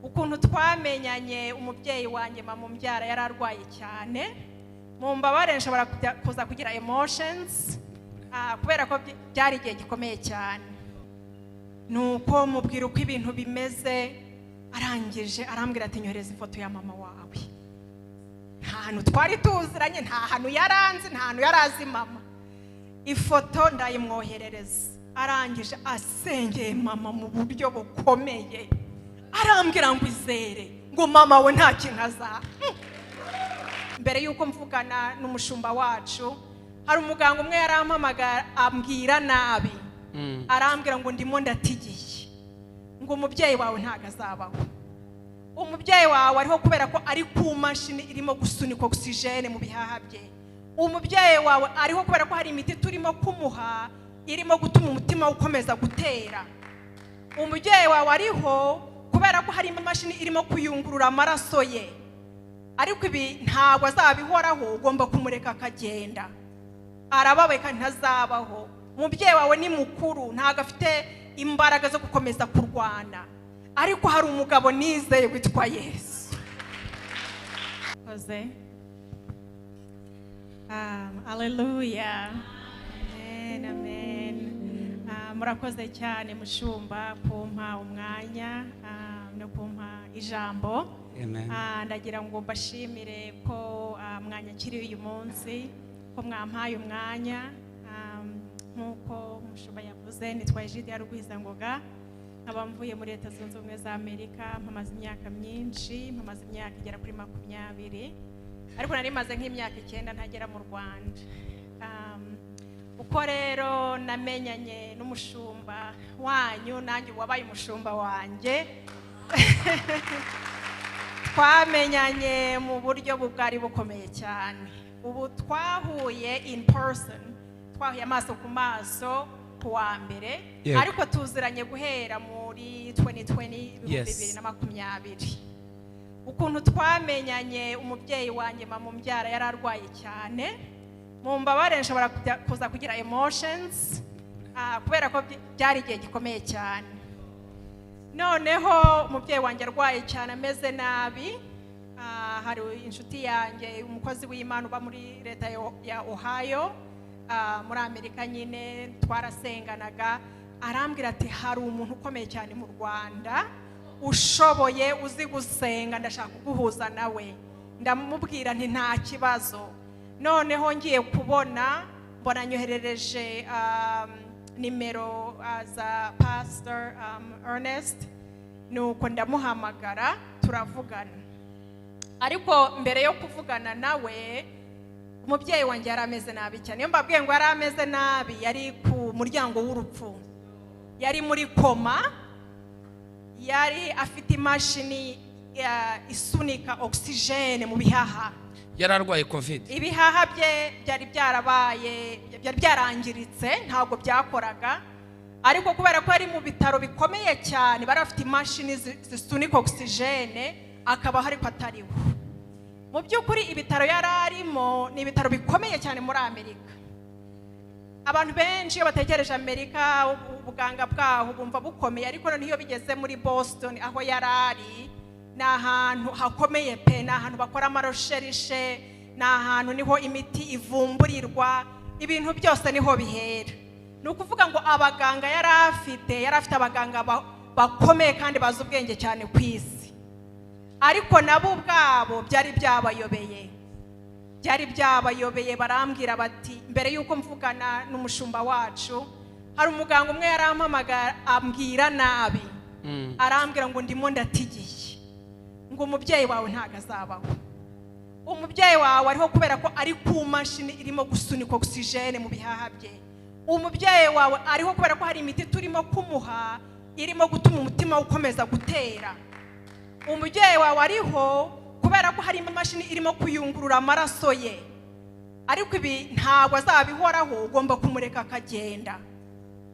ukuntu twamenyanye umubyeyi wanjye mama umbyara yararwaye cyane mu mbabare nshobora kuza kugira emotions kubera ko byari igihe gikomeye cyane nuko mubwira uko ibintu bimeze arangije arambwira ati nyohereza ifoto ya mama wawe nta hantu twari tuziranye nta hantu yaranzi nta hantu yarazi mama ifoto ndayimwoherereza arangije asengeye mama mu buryo bukomeye arambwira ngo izere ngo mama we nta kintu azaba mbere yuko mvugana n'umushumba wacu hari umuganga umwe yarampamagara ambwira nabi arambwira ngo ndimo ndatigiye ngo umubyeyi wawe ntago azabaho umubyeyi wawe ariho kubera ko ari ku mashini irimo gusunika oxygene mu bihaha bye umubyeyi wawe ariho kubera ko hari imiti turimo kumuha irimo gutuma umutima ukomeza gutera umubyeyi wawe ariho kubera ko hari imashini irimo kuyungurura amaraso ye ariko ibi ntabwo azabihoraho ugomba kumureka akagenda arababaye kandi ntazabaho umubyeyi wawe ni mukuru ntabwo afite imbaraga zo gukomeza kurwana ariko hari umugabo nizeye witwa Yesu koze haleluya amen amen murakoze cyane mushumba kumpa umwanya no kumpa ijambo ndagira ngo mbashimire ko mwanyakiriye uyu munsi ko mwampaye umwanya nkuko mushumba yavuze nitwa IGITANGAZA nkaba mvuye muri Leta Zunze Ubumwe za Amerika mpamaze imyaka myinshi mpamaze imyaka igera kuri 20 ariko nari maze nk'imyaka 9 ntagera mu Rwanda uko rero namenyanye n'umushumba wanyu nanjye wabaye umushumba wanjye twamenyanye mu buryo bwari bukomeye cyane ubu twahuye in person twahuye amaso ku maso kuwa mbere ariko tuziranye guhera muri 2020 ukuntu twamenyanye umubyeyi wanjye mama umbyara yararwaye cyane mu mbabare nshobora kuza kugira emotions kubera ko byari igihe gikomeye cyane noneho umubyeyi wanjye arwaye cyane ameze nabi hari inshuti yanjye umukozi w'Imana uba muri leta ya Ohio muri Amerika nyine twarasenganaga arambwira ati hari umuntu ukomeye cyane mu Rwanda ushoboye uzi gusenga ndashaka kuguhuza nawe ndamubwira nti nta kibazo noneho ngiye kubona mbona nyoherereje nimero za Pastor Ernest nuko ndamuhamagara turavugana ariko mbere yo kuvugana nawe umubyeyi wanjye yarameze nabi cyane iyo mbabwiye ngo yarameze nabi yari ku muryango w'urupfu yari muri koma yari afite imashini isunika oxygene mu bihaha yararwaye covid ibihaha bye byari byarabaye byari byarangiritse ntabwo byakoraga ariko kubera ko ari mu bitaro bikomeye cyane bari bafite imashini zisunika oxygene akaba hari ko atariho mu by'ukuri ibitaro yararimo ni ibitaro bikomeye cyane muri Amerika abantu benshi iyo bategereje Amerika ubuganga bwaho bumva bukomeye ariko none iyo bigeze muri Boston aho yarari ni ahantu hakomeye pe ni ahantu bakora amarosherishe ni ahantu niho imiti ivumburirwa ibintu byose niho bihera ni ukuvuga ngo abaganga yari afite abaganga bakomeye kandi bazi ubwenge cyane ku isi ariko nabo ubwabo byari byabayobeye barambwira bati mbere yuko mvugana n'umushumba wacu hari umuganga umwe yarampamagara ambwira nabi arambwira ngo ndimo ndatigiye ngo umubyeyi wawe ntago azabaho umubyeyi wawe ariho kubera ko ari ku mashini irimo gusunika oxygene mu bihaha bye umubyeyi wawe ariho kubera ko hari imiti turimo kumuha irimo gutuma umutima ukomeza gutera umubyeyi wawe ariho kubera ko hari imashini irimo kuyungurura amaraso ye ariko ibi ntabwo azabihoraho ugomba kumureka akagenda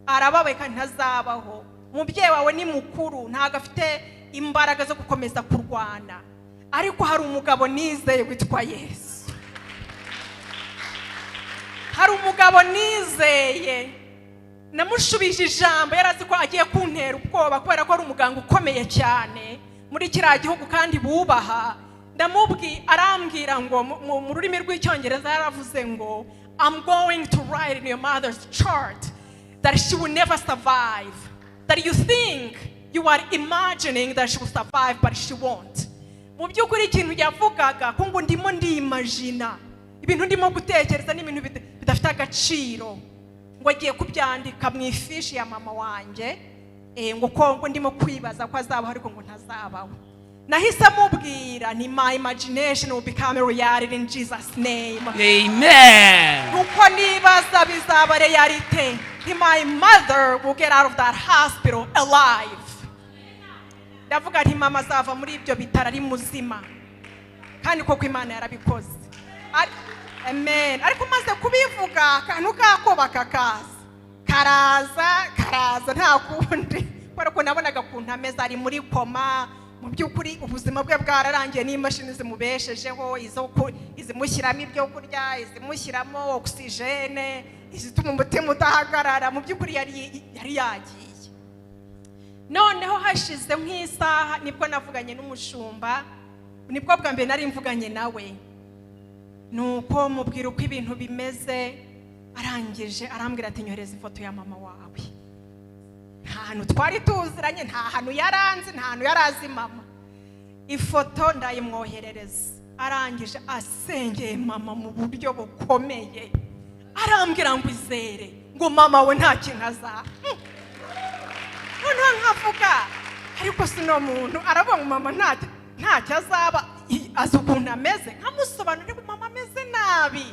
arababaye kandi ntazabaho umubyeyi wawe ni mukuru ntabwo afite imbaraga zo gukomeza kurwana ariko hari umugabo nizeye witwa Yesu hari umugabo nizeye namushubije ijambo yarazi ko agiye kuntera ubwoba kubera ko ari umuganga ukomeye cyane muri kiriya gihugu kandi bubaha. Arambwira ngo mu rurimi rw'icyongereza yaravuze ngo I'm going to write in your mother's chart that she will never survive, that you think you are imagining that she will survive but she won't. Mu by'ukuri ikintu yavugaga ko ngo ndimo ndimagina ibintu ndimo gutekereza n'ibintu bidafite agaciro, ngo agiye kubyandika mu ifishi ya mama wanjye, ngo ndimo kwibaza ko azabaho ariko ngo ntazabaho. Nahise mubwira ni my imagination will become a reality in Jesus name. Amen. Uko nibaza bizaba reality. My mother will get out of that hospital alive. Ndavuga nti mama azava muri ibyo bitaro ari muzima, kandi koko Imana yarabikoze. Amen. Ariko maze kubivuga akantu kakobaka karaza nta kundi, kuko nabonaga kuntu ameze ari muri koma. Mu by'ukuri ubuzima bwe bwararangiye, n'imashini zimubeshejeho, izimushyiramo ibyo kurya, izimushyiramo oxygene, izituma umutima udahagarara. Mu by'ukuri yari yagiye. Noneho hashize nk'isaha nibwo navuganye n'umushumba, nibwo bwa mbere nari mvuganye nawe, nuko mubwira uko ibintu bimeze. Arangije arambwira ati nyoreza ifoto ya mama wawe. Nta hantu twari tuziranye, nta hantu yaranzi, nta hantu yarazi mama. Ifoto ndayimwoherereza. Arangije asengeye mama mu buryo bukomeye. Arambwira ngo izere ngo mama we nta kintu azaba. Noneho nkavuga ariko sino muntu aravuga ngo mama ntacyo azaba, azi ukuntu ameze. Nkamusobanurira ngo mama ameze nabi,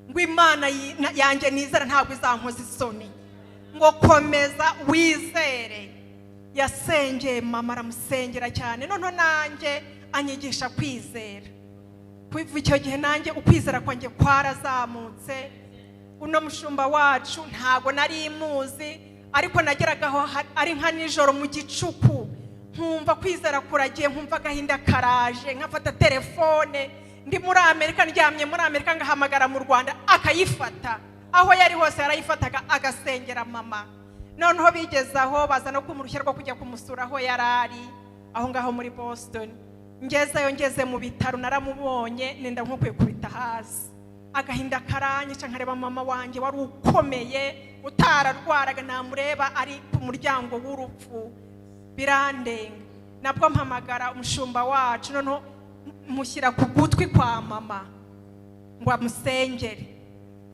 ngo Imana yanjye nizera ntabwo izankoza isoni, ngo komeza wizere. Yasengeye mama, aramusengera cyane. Noneho nanjye anyigisha kwizera. Kuva icyo gihe nanjye ukwizera kwanjye kwarazamutse. Uno mushumba wacu ntago nari muzi, ariko nageragaho ari nka nijoro mu gicuku, nkumva kwizera kuragiye, nkumva agahinda karaje, nkafata telefone ndi muri Amerika, ndyamye muri Amerika, ngahamagara mu Rwanda akayifata. Aho yari hose yarayifataga agasengera mama. Noneho bigezaho baza no kumurushya rwo kujya kumusura aho yarari aho ngaho muri Boston. Ngeze mu bitaro naramubonye, nenda nko kwikubita hasi. Agahinda karanyica, nkareba mama wanjye wari ukomeye utararwaraga, namureba ari ku muryango w'urupfu, birandenga. Nabwo mpamagara umushumba wacu, noneho mushyira ku gutwi kwa mama ngo amusengere.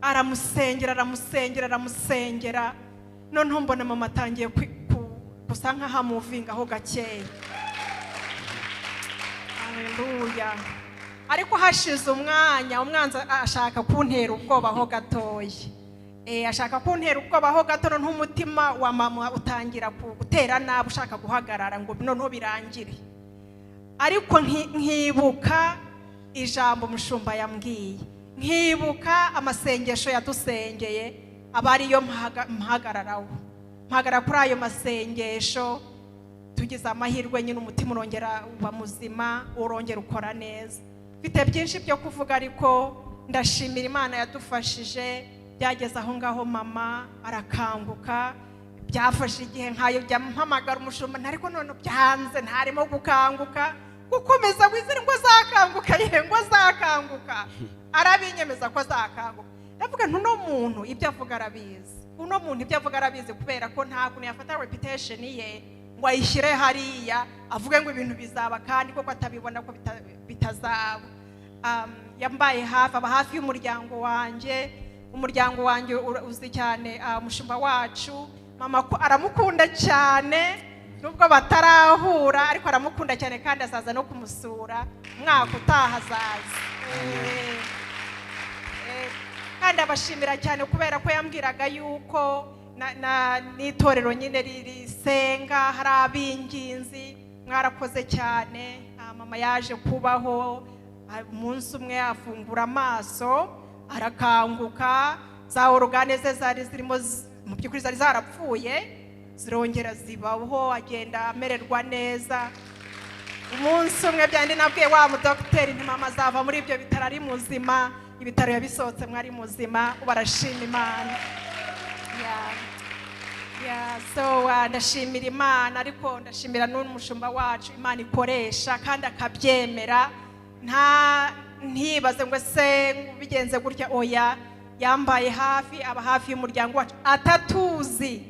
Aramusengera. Noneho mbona mama atangiye gusa nk'ahamuvinga aho gakeya. Haleluya. Ariko hashize umwanya, umwanzi ashaka kuntera ubwoba ho gatoya. Ashaka kuntera ubwoba ho gato, noneho umutima wa mama utangira gutera nabi, ushaka guhagarara ngo noneho birangire. Ariko nkibuka ijambo umushumba yambwiye, nkibuka amasengesho yadusengeye, abariyo mpagararaho. Mpagara kuri ayo masengesho, tugize amahirwe nyine umutima urongera uba muzima, urongera ukora neza. Mfite byinshi byo kuvuga, ariko ndashimira Imana yadufashije. Byageze aho ngaho mama arakanguka. Byafashe igihe nkayo jya mpamagara umushumba, ariko none byanze, ntarimo gukanguka. Gukomeza wizere ngo azakanguka, ngo azakanguka. Arabinyemeza ko azakanguka. Ndavuga ntuno muntu ibyo avuga arabizi. Uno muntu ibyo avuga arabizi, kubera ko nta kuntu yafata reputation ye ngo ayishyire hariya avuge ngo ibintu bizaba, kandi koko atabibona ko bitazaba. Yambaye hafi, aba hafi y'umuryango wanjye. Umuryango wanjye uzi cyane umushumba wacu. Mama aramukunda cyane, nubwo batarahura, ariko aramukunda cyane, kandi azaza no kumusura umwaka utaha azaza. Kandi abashimira cyane kubera ko yambwiraga yuko n'itorero nyine risenga, hari abinginzi. Mwarakoze cyane. Mama yaje kubaho, umunsi umwe afungura amaso, arakanguka. Za organe ze zari zirimo mu by'ukuri zari zarapfuye, zirongera zibaho, agenda amererwa neza. Umunsi umwe byandi nabwiye wa mudokiteri nti mama azava muri ibyo bitaro ari muzima. Ibitaro yabisohotse mwari muzima. Ubarashima Imana. So ndashimira Imana, ariko ndashimira n'umushumba wacu Imana ikoresha kandi akabyemera, ntibaze ngo se bigenze gutya. Oya, yambaye hafi, aba hafi y'umuryango wacu, atatuzi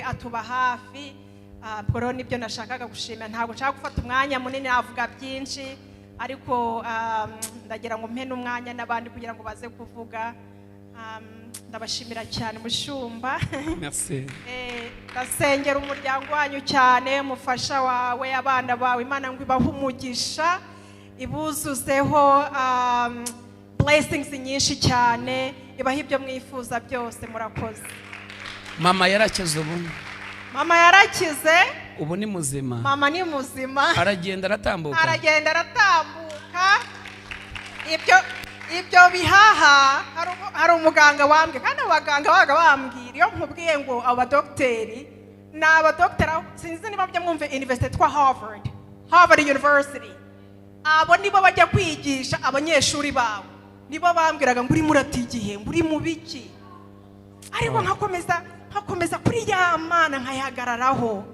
atuba hafi. Bwo nibyo nashakaga gushimira. Ntabwo nshaka gufata umwanya munini navuga byinshi, ariko ndagira ngo mpe n'umwanya n'abandi kugira ngo baze kuvuga. Ndabashimira cyane mushumba. Merci. Ndasengera umuryango wanyu cyane, umufasha wawe, abana bawe, Imana ngo ibahe umugisha, ibuzuzeho blessings nyinshi cyane, ibahe ibyo mwifuza byose. Murakoze. Mama yarakize ubu. Mama yarakize. Ubu ni muzima. Mama ni muzima. Aragenda aratambuka. Ibyo bihaha hari umuganga wambwiye, kandi abaganga baga bambwira, iyo nkubwiye ngo abadokiteri ni abadokiteri, sinzi niba byo mwumve university twa Harvard University, abo nibo bajya kwigisha abanyeshuri babo, nibo bambwiraga ngo uri muratigihe, ngo uri mu biki, ariko nkakomeza kuri ya Mana nkayahagararaho.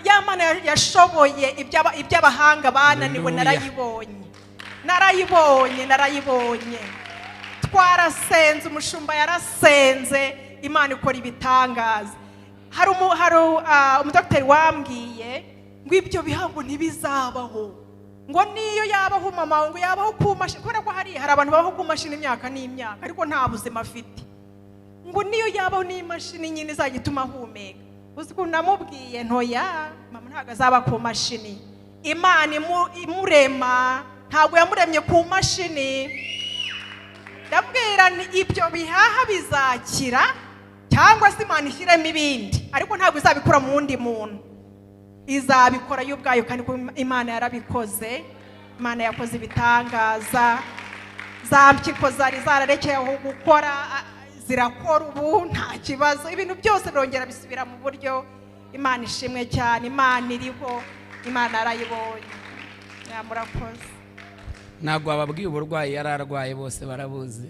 Ya Mana yashoboye iby'abahanga bananiwe, narayibonye. Twarasenze, umushumba yarasenze, Imana ikora ibitangaza. Hari umudokiteri wambwiye ngo ibyo bihango ntibizabaho, ngo niyo yabaho mama, ngo yabaho ku mashini, kubera ko hari abantu babaho ku mashini imyaka n'imyaka ariko nta buzima afite, ngo niyo yabaho n'imashini nyine izajya ituma ahumeka. Uzi ko namubwiye ntoya, mama ntabwo azaba ku mashini. Imana imurema ntabwo yamuremye ku mashini. Ndabwira ni ibyo bihaha bizakira, cyangwa se Imana ishyiremo ibindi, ariko ntabwo izabikora mu wundi muntu, izabikora yo ubwayo, kandi Imana yarabikoze. Imana yakoze ibitangaza. Za mpyiko zari zararekeyeho gukora zirakora ubu nta kibazo, ibintu byose birongera bisubira mu buryo. Imana ishimwe cyane, Imana iriho, Imana arayibonye. Murakoze. Ntabwo ababwiye uburwayi yararwaye bose barabuzi.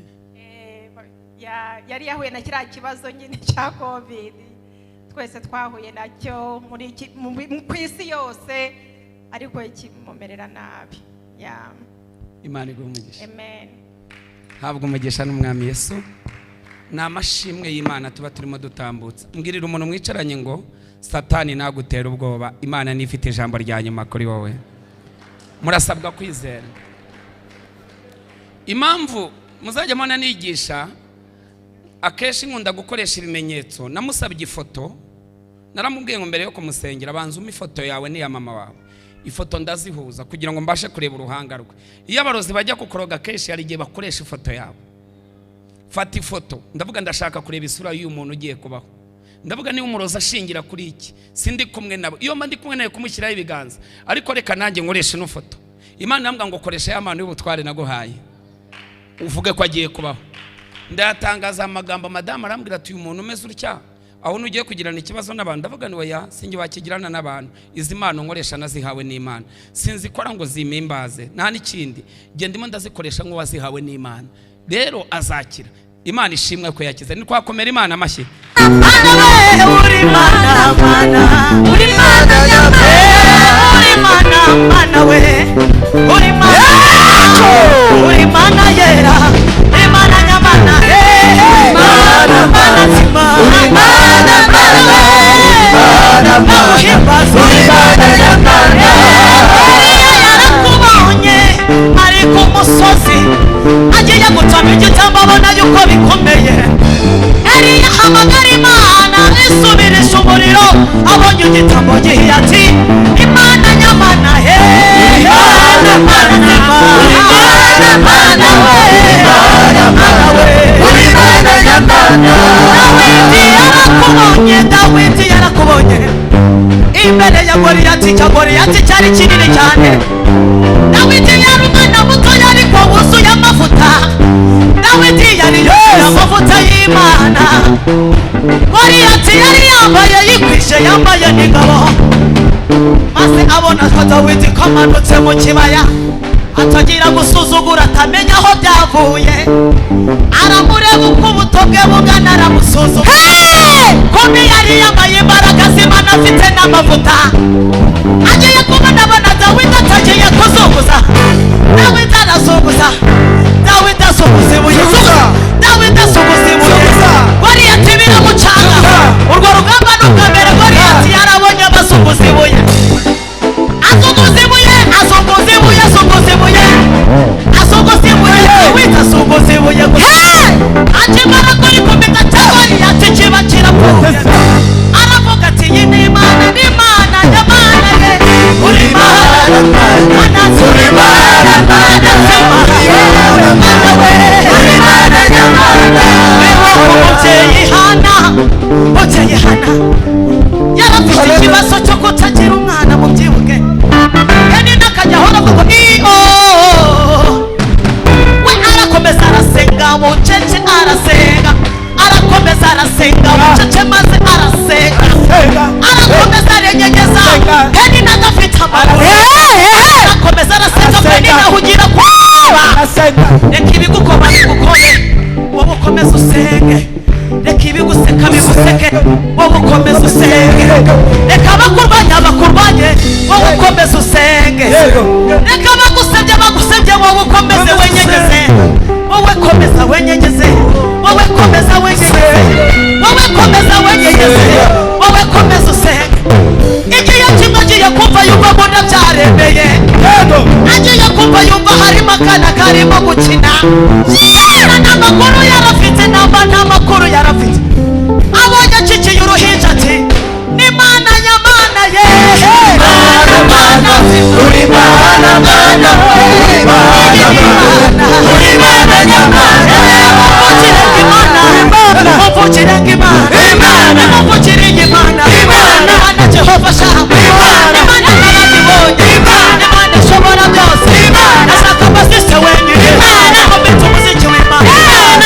Yari yahuye na kiriya kibazo nyine cya COVID, twese twahuye nacyo ku isi yose, ariko kimumerera nabi. Imana iguhe umugisha. Amen. Habwa umugisha n'umwami Yesu. Ni amashimwe y'Imana tuba turimo dutambutsa. Mbwirira umuntu mwicaranye ngo Satani nagutera ubwoba, Imana nifite ijambo rya nyuma kuri wowe. Murasabwa kwizera. Impamvu muzajya mubona nigisha, akenshi nkunda gukoresha ibimenyetso. Namusabye ifoto, naramubwiye ngo mbere yo kumusengera abanza ifoto yawe n'iya mama wawe. Ifoto ndazihuza kugira ngo mbashe kureba uruhanga rwe. Iyo abarozi bajya kukoroga kenshi hari igihe bakoresha ifoto yawe. Fata ifoto, ndavuga ndashaka kureba isura y'uyu muntu ugiye kubaho. Ndavuga niba umurozi ashingira kuri iki, sindi kumwe nabo. Iyo mba ndi kumwe nawe kumushyiraho ibiganza, ariko reka nanjye nkoresha ino foto. Imana yambwira ngo koresha ya mpano y'ubutware naguhaye, uvuge ko agiye kubaho. Ndayatangaza amagambo, madamu arambwira ati uyu muntu umeze utya, aho nugiye kugirana ikibazo n'abantu. Ndavuga ni oya, sinjye wakigirana n'abantu. Izi mpano nkoresha nazihawe n'Imana, sinzikora ngo zimimbaze nta n'ikindi, nge ndimo ndazikoresha nk'uwazihawe n'Imana. Rero azakira. Imana ishimwe ko yakize. Ni twakomera Imana amashyi. Uri Mana, uri Mana nyabe, uri Mana we, uri Mana yera, uri Mana nyamana, Mana zima, Mana uhimbaza, uri Mana nyamana. Yarakubonye ari ku musozi, agiye gucamo igitambo abona yuko bikomeye. Hamagara Imana isubirisha umuriro, abonye igitambo gihiye ati Imana nyamana, Imana nzima, Imana we, uri Imana nyamana. Dawidi yarakubonye imbere ya Goliyati cyari kinini cyane. Dawidi yari umwana muto, ariko wuzuye amavuta. Dawidi yari yuzuye amavuta y'Imana. Goliyati yari yambaye yikwishe, yambaye n'ingabo, maze abona ko Dawidi kamanutse mu kibaya. atagira gusuzugura atamenya aho byavuye aramureba uko ubuto bwe bungana aramusuzugura kundi yari yambaye imbaraga z'Imana afite n'amavuta agiye kubona Dawidi atagiye kuzunguza Dawidi arazunguza Dawidi azunguza ibuye Dawidi azunguza ibuye Goliyati biramucanga urwo rugamba n'ubwa mbere Goliyati yarabonye abazunguza ibuye azunguza ibuye azunguza ibuye azunguza ibuye azunguza ibuye Dawidi azunguza ibuye akimara kurikubita Goliyati kiba kirapfuye aravuga ati iyi ni Imana ni Imana y'Imana ye uri Imana Mana uri Imana Mana uri Imana y'Imana Mubyeyi Hana yarafite ikibazo cyo kutagira umwana mu byibuke kandi n'akajya ahora avuga we arakomeza arasenga bucece arasenga arakomeza arasenga bucece maze arasenga arakomeza arenyegeza kandi n'agafite amaguru arakomeza arasenga kandi nahugira kwaba reka ibigukoma bigukome wowe ukomeza usenge reka ibiguseka biguseke wowe ukomeza usenge reka abakurwanya bakurwanye wowe ukomeza usenge reka bagusebye bagusebye wowe ukomeze wenyegeze wowe komeza wenyegeze wowe komeza wenyegeze wowe komeza wenyegeze wowe komeza usenge igihe kimwe agiye kumva yumva mbona byaremeye agiye kumva yumva harimo akana karimo gukina n'amakuru yarafite n'amakuru yarafite abonye akikiye uruhinja ati ni Imana y'Imana ye Mana Mana uri Imana Mana uri Imana uri Imana y'Imana muvukire Imana Imana muvukire Imana Imana Jehova Shama Imana narayibonye Imana ishobora byose Imana ashaka basiste wenyine Imana komita umuziki w'Imana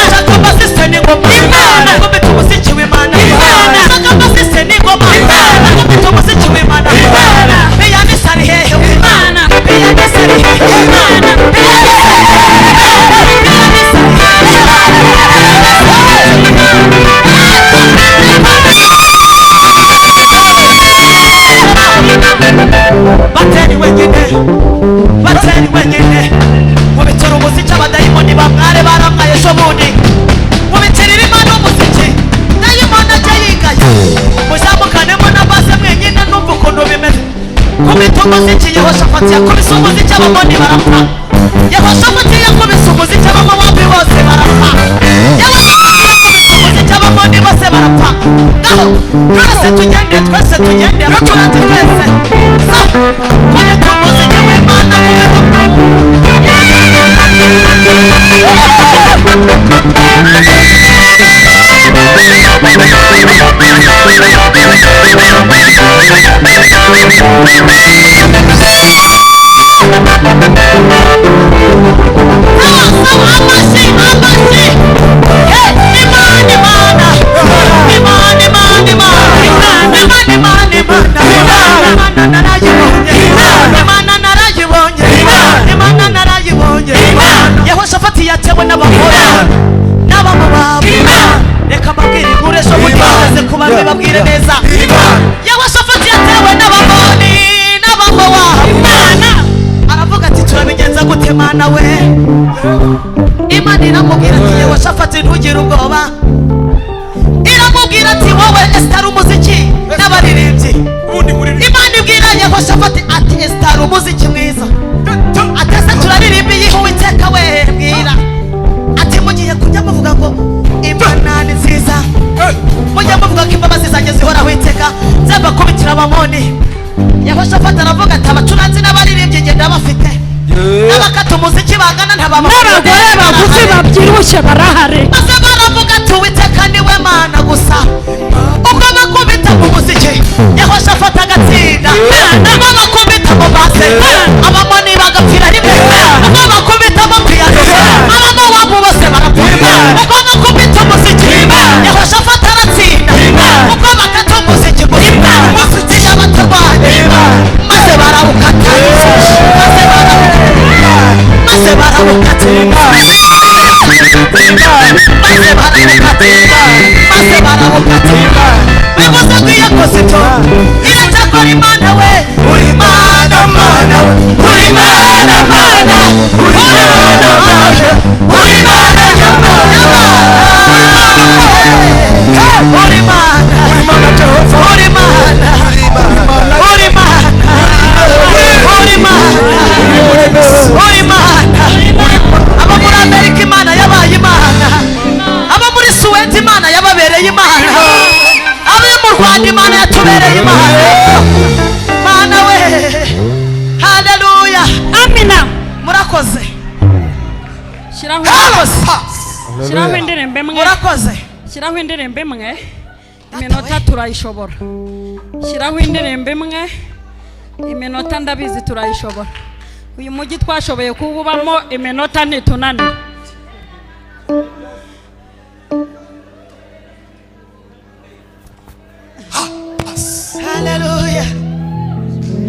ashaka basiste n'ingoma Imana komita umuziki w'Imana Imana ashaka basiste n'ingoma Imana komita umuziki w'Imana Imana beyanisa ari hehe Imana beyanisa ari hehe Imana bateri wenyine mubitera umuziki abadayimoni bamware baramwaye ejo bundi mubitirira Imana umuziki dayimoni ajya yigaya muzamukanemo na base mwenyine numva ukuntu bimeze kubita umuziki Yehoshafati yakubise umuziki abamoni barapfa Yehoshafati yakubise umuziki abamowambi bose barapfa Yehoshafati yakubise umuziki abamoni bose barapfa ngaho twese tugende abaturage twese kubita umuziki w'Imana Yehoshafati yatewe n'abagore n'abamowabu reka mbabwire inkuru ejo bundi bageze ku bamwe babwire neza Yehoshafati yatewe n'abamoni n'abamowabu aravuga ati turabigenza gute Mana we Imana iramubwira ati Yehoshafati ntugire ubwoba iramubwira ati wowe Esitari umuziki n'abaririmbyi Imana ibwira Yehoshafati ati Esitari umuziki mwiza atese turaririmba iyi Uwiteka we bwira ati mugiye kujya muvuga ngo Imana ni nziza mujya muvuga ko imbabazi zanjye zihoraho iteka nzabakubitira abamoni Yehoshafati aravuga ati abacuranzi n'abaririmbyi ngenda bafite n'abakata umuziki bangana n'abagore bagufi babyibushye barahari maze baravuga ati Uwiteka niwe Mana gusa ubwo bakubita mu muziki Yehoshafati agatsinda nabo bakubita mu base abamoni bagapfira rimwe nabo bakubita mu piyano abamowabu bose barapfa ubwo bakubita umuziki Yehoshafati aratsinda ubwo bakata umuziki umuziki y'abatarwanya maze barawukata maze barawukata Shiraho indirimbo imwe iminota turayishobora. Shiraho indirimbo imwe iminota ndabizi turayishobora. Uyu mujyi twashoboye kububamo iminota ntitunanira. Hallelujah.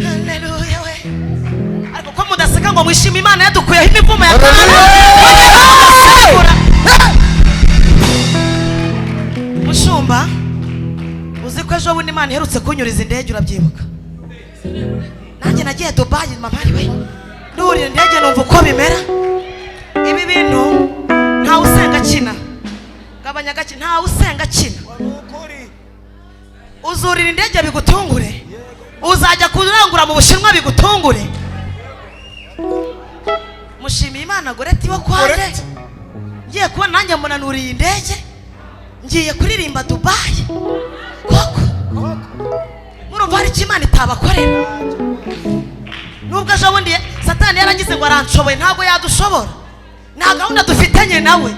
Hallelujah we. Ariko ko mudaseka ngo mwishime Imana yadukuyeho imivumo ya Mushumba, uzi ko ejo bundi Imana iherutse kunyuriza indege urabyibuka? Nanjye nagiye Dubai mama we. Ndurira indege numva uko bimera. Ibi bintu nta usenga kina. Gabanya gake nta usenga kina. Uzurira indege bigutungure. Uzajya kurangura mu Bushinwa bigutungure. Mushimiye Imana goreti wo kwande. Ngiye kuba nanjye munanuriye indege. Ngiye kuririmba Dubai. Koko. Murumva ari Imana itabakorera. Nubwo ejo bundi Satani yaragize ngo aranshoboye ntago yadushobora. Nta gahunda dufitanye nawe.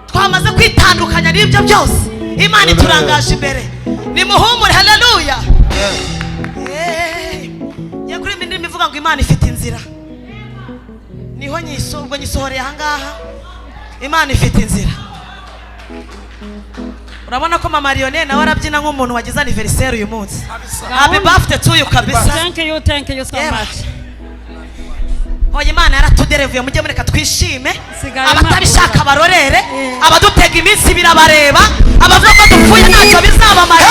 Twamaze kwitandukanya n'ibyo byose. Imana iturangaje imbere. Ni muhumure haleluya. Ya kuri ndimi ivuga ngo Imana ifite inzira. Niho ubwo nyisohoreye aha ngaha. Imana ifite inzira. Urabona ko mama Lionel nawe arabyina nk'umuntu wagize anniversaire uyu munsi. Happy birthday to you kabisa. Thank you so much. Hoye Imana yaratuderevuye mujye mureka twishime. Abatabishaka barorere, abadutega iminsi birabareba, abavuga ko dupfuye ntacyo bizabamara.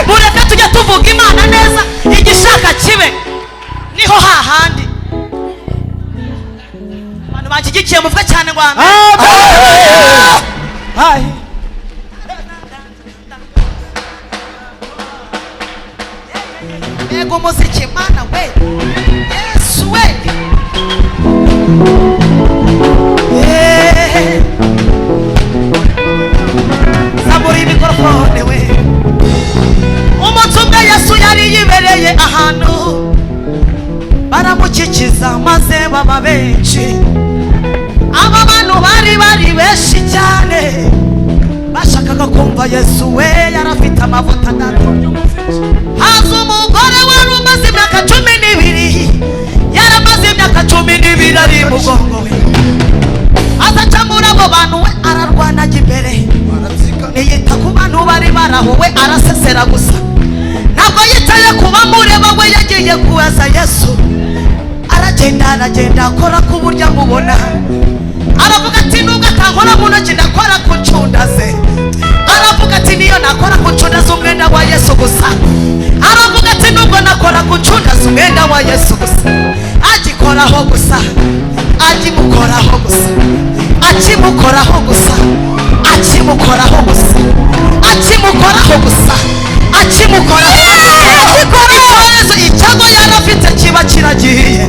Mureke tujye tuvuga Imana neza, igishaka kibe. Niho hahandi. Abantu bakigikiye muvuga cyane ngo amen. Hai. Ego muziki Mana we. Yesu we. Saburi mikrofone we. Umutumwa Yesu yari yibereye ahantu baramukikiza maze baba benshi. Aba bantu bari benshi cyane bashakaga kumva Yesu we yarafite amavuta atatu. Haza umugore wari umaze imyaka 12 yaramaze imyaka 12 ari mugongo we. Azaca muri abo bantu we ararwana imbere. Niyita ku bantu bari barahuwe arasesera gusa. Ntabwo yitaye kuba mureba we yagiye kubaza Yesu. Aragenda akora ku buryo amubona. Aravuga ati nubwo atankora mu ntoki ndakora ku ncunda ze. Aravuga ati niyo nakora ku ncunda z'umwenda wa Yesu gusa. Aravuga ati nubwo nakora ku ncunda z'umwenda wa Yesu gusa. Agikoraho gusa. Agimukoraho gusa. Akimukoraho gusa. Akimukoraho gusa. Akimukoraho gusa. Akimukoraho. Yesu icyago yarafite kiba kiragiye.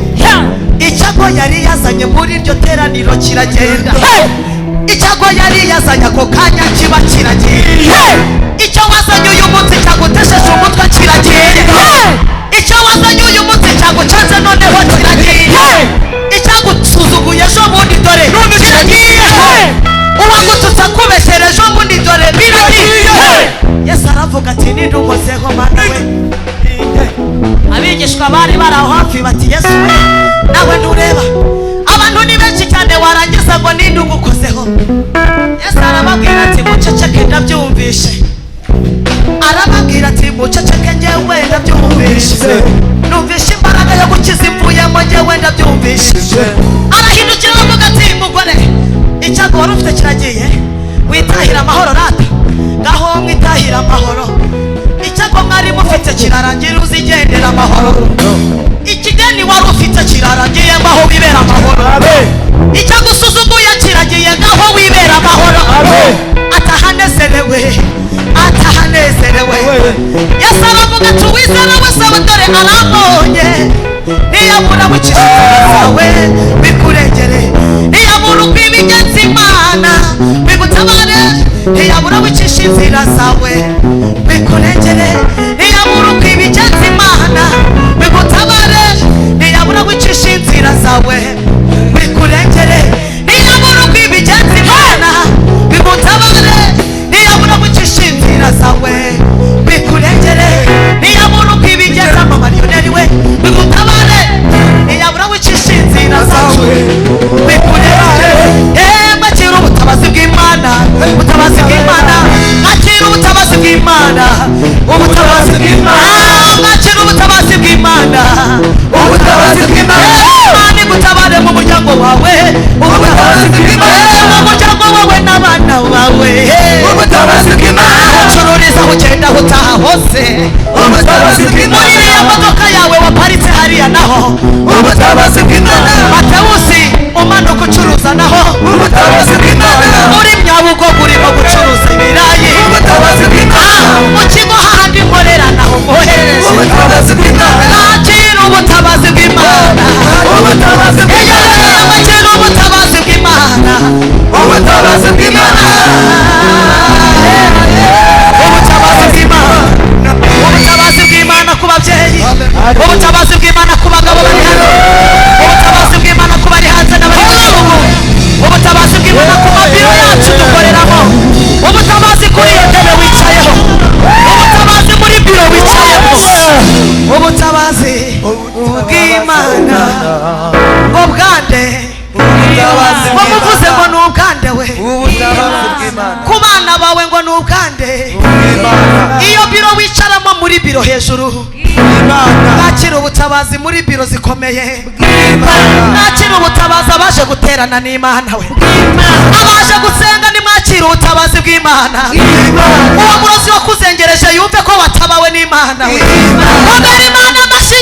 Icyago yari yazanye muri iryo teraniro kiragenda. Icyago yari yazanye ako kanya kiba kiragiye. Icyo wazanye uyu munsi cyagutesheje umutwe kiragiye. Icyo wazanye uyu munsi cyagucanze noneho kiragiye. Icyagusuzuguye ejo bundi dore kiragiye. Uwagututsa kubeshere ejo bundi dore biragiye. Yesu aravuga ati nindukozeho Mana we. Abigishwa bari baraho hafi bati Yesu we nawe ntureba abantu ni benshi cyane warangiza ngo nindugukozeho. Yesu arababwira ati muceceke ndabyumvishe. Arababwira ati muceceke njyewe ndabyumvishe. imbaraga yo gukiza imvuye mu gihe wenda byumvise arahindukira avuga ati mugore icyago wari ufite kiragiye witahira amahoro rata ngaho mwitahira amahoro icyago mwari mufite kirarangira uzigendera amahoro ikigeni wari ufite kirarangiye ngaho wibera amahoro icyagusuzuguye kiragiye ngaho wibera amahoro atahanezerewe Yesu aravuga ati uwizera wese we dore arambonye niyabura wicisha inzira zawe bikurengere niyabura ukwibigenza Imana bigutabare niyabura wicisha inzira zawe bikurengere niyabura ukwibigenza Imana bigutabare niyabura wicisha inzira zawe bikurengere niyabura ukwibigenza Imana bigutabare niyabura wicisha inzira zawe bikurengere niyabura ukwibigenza amariyoneri we bigutabare niyabura wicisha inzira zawe bikurengere mwakira ubutabazi bw'Imana ubutabazi bw'Imana mwakira ubutabazi bw'Imana ubutabazi bw'Imana mwakira ubutabazi bw'Imana ubutabazi bw'Imana Imana igutabare mu muryango wawe ubutabazi bw'Imana mu muryango wawe n'abana bawe ubutabazi bw'Imana ucururiza ugenda utaha hose ubutabazi bw'Imana muri iriya modoka yawe waparitse hariya naho ubutabazi bw'Imana Matewusi umanuka ucuruza naho ubutabazi bw'Imana muri Nyabugogo urimo gucuruza ibirayi ubutabazi bw'Imana mu kigo hahandi nkorera naho mwohereze ubutabazi bw'Imana nakira ubutabazi bw'Imana ubutabazi bw'Imana nakira ubutabazi bw'Imana ubutabazi bw'Imana ubutabazi bw'Imana ubutabazi bw'Imana ku babyeyi ubutabazi bw'Imana ku bagabo bari hano ubutabazi bw'Imana ku bari hanze n'abari mu gihugu ubutabazi bw'Imana ku mabiro yacu dukoreramo ubutabazi kuri iyo ntebe wicayeho ubutabazi muri biro wicayemo ubutabazi bw'Imana ngo bwande ngo muvuze ngo ni ubwande we ku bana bawe ngo ni ubwande iyo biro wicaramo muri biro hejuru nakira ubutabazi muri biro zikomeye nakira ubutabazi abaje guterana n'Imana we abaje gusenga nimwakira ubutabazi bw'Imana uwo murozi wakuzengereje yumve ko watabawe n'Imana we komera Imana amashyi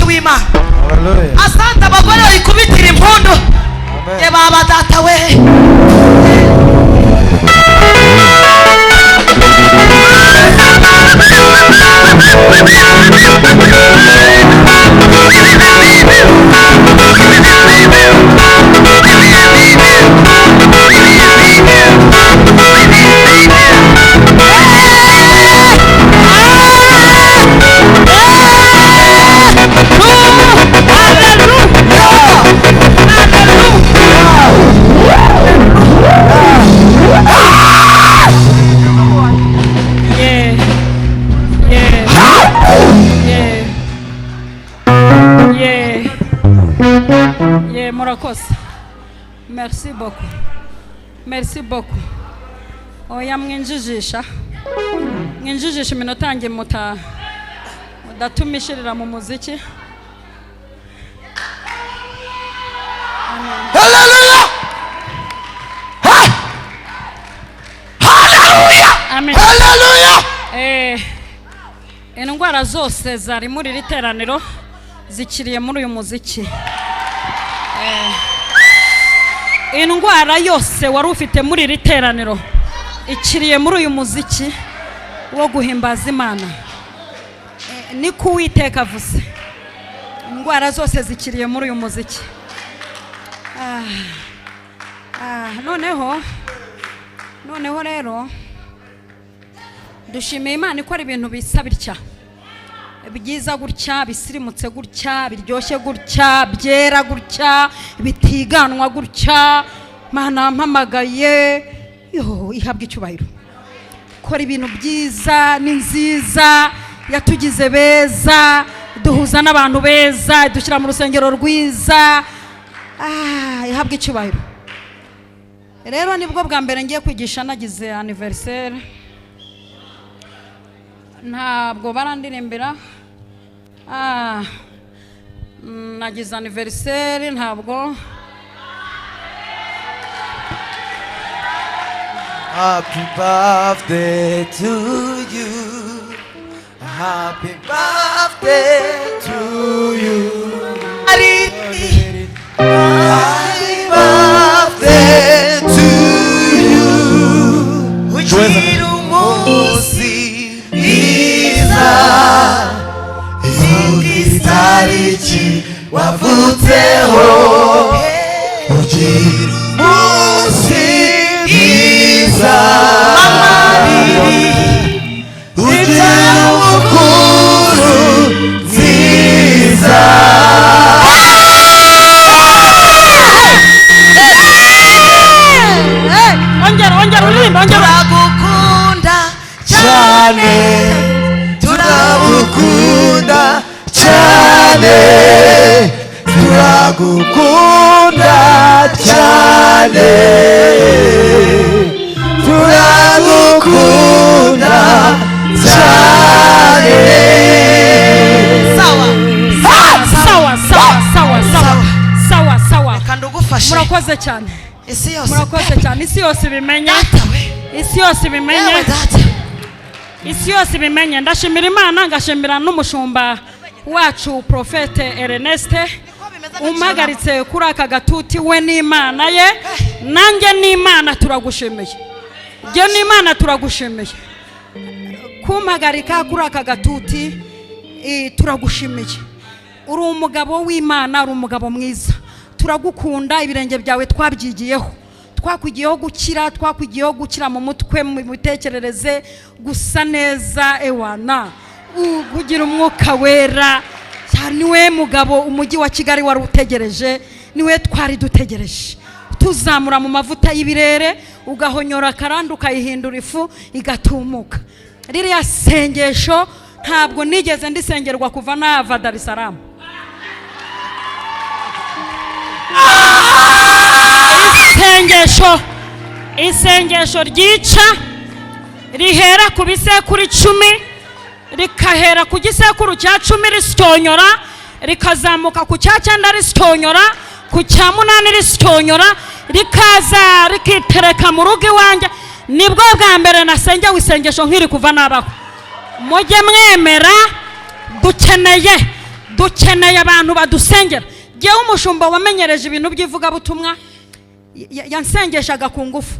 w'Imana asante abagore bayikubitira impundu ye baba data we Murakoze. Merci beaucoup. Merci beaucoup. Oya mwinjijisha. Mwinjijisha iminota yanjye ndatumishirira mu muziki. Hallelujah! Hallelujah! Amen. Hallelujah! Indwara zose zari muri iri teraniro zikiriye muri uyu muziki. Indwara yose wari ufite muri iri teraniro ikiriye muri uyu muziki wo guhimbaza Imana. Ni ku Uwiteka avuze. Indwara zose zikiriye muri uyu muziki. Noneho rero dushimiye Imana ikora ibintu bisa bitya, byiza gutya, bisirimutse gutya, biryoshye gutya, byera gutya, bitiganwa gutya. Mana mpamagaye, ihabwa icyubahiro. Ikora ibintu byiza, ni nziza, yatugize beza, duhuza n'abantu beza, dushyira mu rusengero rwiza. Ihabwa icyubahiro. Rero nibwo bwa mbere ngiye kwigisha, nagize anniversaire, ntabwo barandirimbira. Nagize anniversaire, ntabwo. Happy birthday to you. Happy birthday to you. Happy birthday to you. Ugira umunsi mwiza, itariki wavutseho. Ugira umunsi mwiza, ugira ubukuru nziza. Turagukunda cyane, turagukunda cyane, turagukunda cyane, turagukunda cyane. Sawa. Kandugufashe. Murakoze cyane. Isi yose. Murakoze cyane. Isi yose ibimenye. Isi yose ibimenye. Isi yose ibimenye. Ndashimira Imana, ngashimira n'umushumba wacu Prophet Ernest umagaritse kuri aka gatuti. We n'Imana ye, nanjye n'Imana turagushimiye. Je n'Imana turagushimiye. Kumpagarika kuri aka gatuti turagushimiye. Uri umugabo w'Imana, uri umugabo mwiza. Turagukunda, ibirenge byawe twabyigiyeho. Twakwigiyeho gukira, twakwigiyeho gukira mu mutwe, mu bitekerereze, gusa neza ewana. Kugira umwuka wera. Niwe mugabo umujyi wa Kigali wari utegereje, niwe twari dutegereje. Tuzamura mu mavuta y'ibirere, ugahonyora karandi ukayihindura ifu igatumuka. Ririya sengesho ntabwo nigeze ndisengerwa kuva nava Dar es Salaam. Isengesho ryica, rihera ku bisekuru 10, rikahera ku gisekuru cya 10 risyonyora, rikazamuka ku cya 9 risyonyora, ku cya 8 risyonyora, rikaza rikitereka mu rugo iwanjye. Nibwo bwa mbere nasengewe isengesho nkiri kuva nabaho. Mujye mwemera, dukeneye abantu badusengera. Jewe umushumba wamenyereje ibintu by'ivuga butumwa yansengeshaga ku ngufu.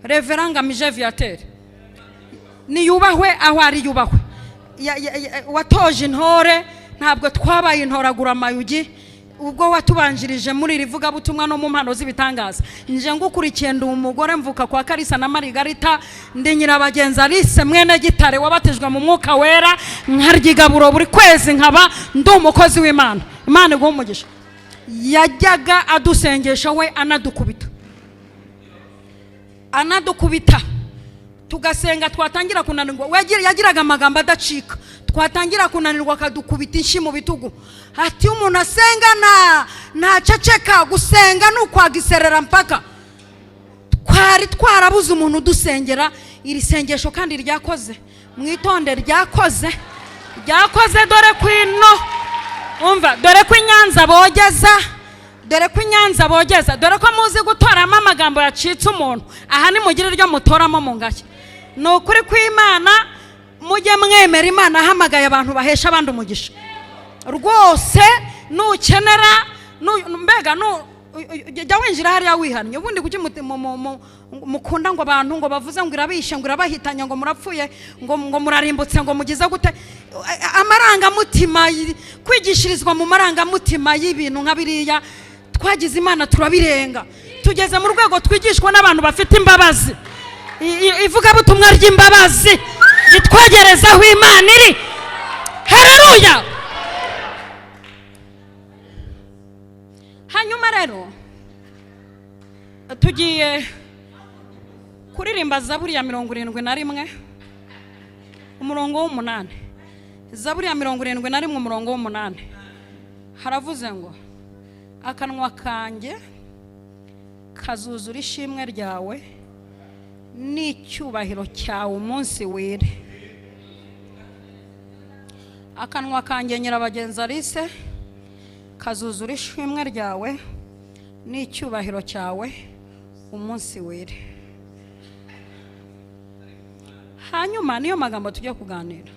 Reverend Ngamije Viateur ni yubahwe aho ari yubahwe. Watoje intore, ntabwo twabaye intoragura amayugi. Ubwo watubanjirije muri rivuga butumwa no mu mpano z'ibitangaza. Nje ngukurikiye ndi umugore mvuka kwa Karisa na Marigarita, ndi nyirabagenza Alice mwene Gitare wabatejwe mu mwuka wera, nkaryigaburo buri kwezi, nkaba ndi umukozi w'Imana. Imana iguhe umugisha. Yajyaga adusengesha we anadukubita tugasenga, twatangira kunanirwa. Yagiraga amagambo adacika, twatangira kunanirwa akadukubita inshi mu bitugu. Ati umuntu asenga na ceceka, gusenga n'ukwagiserera mpaka. Twari twarabuze umuntu dusengera. Iri sengesho kandi ryakoze, mwitonde, ryakoze. ryakoze. Dore kwino umva, dore ko inyanza bogeza, dore ko inyanza bogeza, dore ko muzi gutoramo amagambo yacitse umuntu. Aha ni mugire ryo mutoramo mu ngashya. Ni ukuri kw'Imana, mujye mwemera Imana ahamagaye abantu bahesha abandi umugisha rwose. Nukenera mbega jya winjira hariya wihannye. Ubundi kuki mukunda ngo abantu ngo bavuze ngo irabishe, ngo irabahitanye, ngo murapfuye, ngo murarimbutse, ngo mugize gute? Amarangamutima, kwigishirizwa mu marangamutima y'ibintu nka biriya, twagize Imana turabirenga. Tugeze mu rwego twigishwa n'abantu bafite imbabazi. Ivugabutumwa ry'imbabazi ritwegereza aho Imana iri. Haleluya. Hanyuma rero tugiye kuririmba Zaburi ya 71 umurongo w'8. Zaburi ya 71 umurongo w'8 haravuze ngo akanwa kanjye kazuzura ishimwe ryawe n'icyubahiro cyawe umunsi wire. Akanwa kanjye Nyirabagenzi Alice kazuzura ishimwe ryawe n'icyubahiro cyawe umunsi wire. Hanyuma niyo magambo tujye kuganira.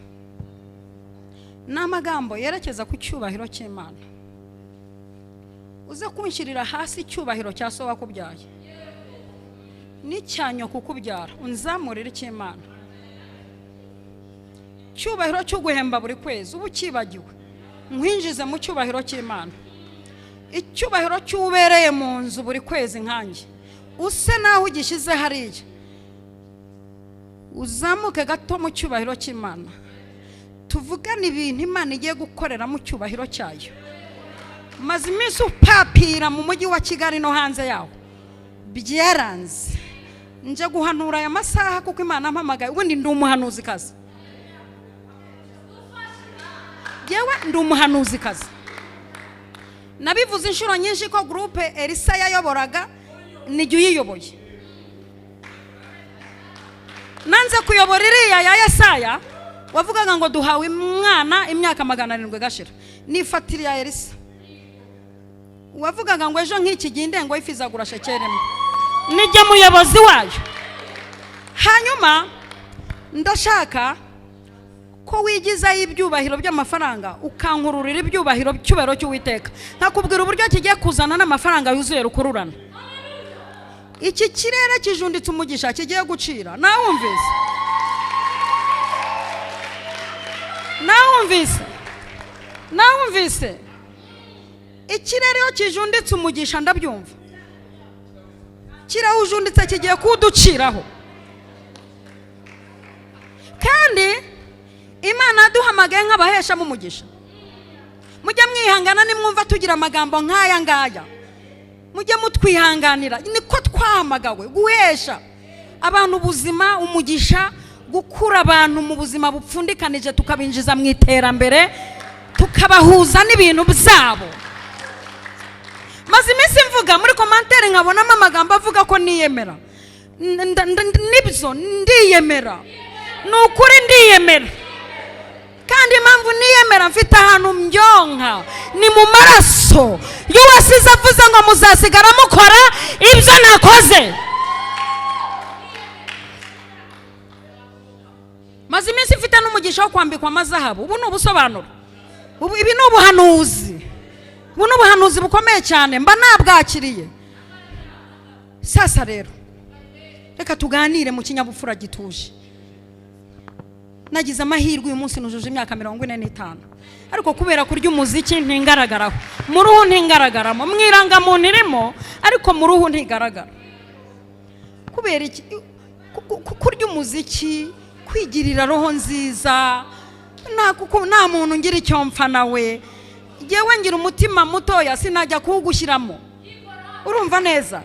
Ni amagambo yerekeza ku cyubahiro cy'Imana. Uze kunshyirira hasi icyubahiro cya so wakubyaye n'icyanyo kukubyara, unzamurire cy'Imana. Cyubahiro cyo guhemba buri kwezi ubu kibagiwe, nkwinjize mu cyubahiro cy'Imana. Icyubahiro cy'ubereye mu nzu buri kwezi nkanjye, use naho ugishyize hariya, uzamuke gato mu cyubahiro cy'Imana. Tuvugane ibintu Imana igiye gukorera mu cyubahiro cyayo. Maze iminsi upapira mu mujyi wa Kigali no hanze yawo, byaranze nje guhanura aya masaha kuko Imana ampamagaye. Ubundi ndi umuhanuzi kazi, yewe ndi umuhanuzi kazi. Nabivuze inshuro nyinshi ko groupe Elisa yayoboraga nijye uyiyoboye. Nanze kuyobora iriya ya Yesaya wavugaga ngo duhawe umwana imyaka 700 gashira. Nifatira ya Elisa wavugaga ngo ejo nk'iki ginde ngo ifizagura shekeremo, nijye muyobozi wayo. Hanyuma ndashaka ko wigiza ibyubahiro by'amafaranga ukankururira ibyubahiro cy'ubero cy'Uwiteka. Nakubwira uburyo kigiye kuzana n'amafaranga yuzuye rukururana. Iki kirere kijunditse umugisha kigiye gucira. Nawumvise ikirere yo kijunditse umugisha ndabyumva. Kirawujunditse kigiye kuduciraho. Kandi Imana duhamagaye nk'abahesha mu mugisha. Mujye mwihangana nimwumva tugira amagambo nk'aya ngaya, mujye mutwihanganira. Niko twahamagawe guhesha abantu ubuzima, umugisha, gukura abantu mu buzima bupfundikanije, tukabinjiza mu iterambere, tukabahuza n'ibintu byabo. Maze iminsi mvuga muri commentaire nkabonamo amagambo avuga ko niyemera. Nibyo ndiyemera, nukuri ndiyemera. Kandi impamvu niyemera mfite ahantu mbyonka ni mu maraso y'uwasize avuze ngo muzasigara mukora ibyo nakoze. Maze iminsi mfite n'umugisha wo kwambikwa amazahabu. Ubu ni ubusobanuro, ibi ni ubuhanuzi, ubu ni ubuhanuzi bukomeye cyane mba nabwakiriye. Sasa rero reka tuganire mu kinyabupfura gituje. Nagize amahirwe uyu munsi nujuje imyaka 45, ariko kubera kurya umuziki ntingaragaraho, mu ruhu ntingaragaramo, mwiranga muntu irimo ariko mu ruhu ntigaragara. Kubera iki? Kurya umuziki, kwigirira roho nziza, nta muntu ngira icyo mpfa nawe. Yewe ngira umutima mutoya sinajya kuwugushyiramo. Urumva neza?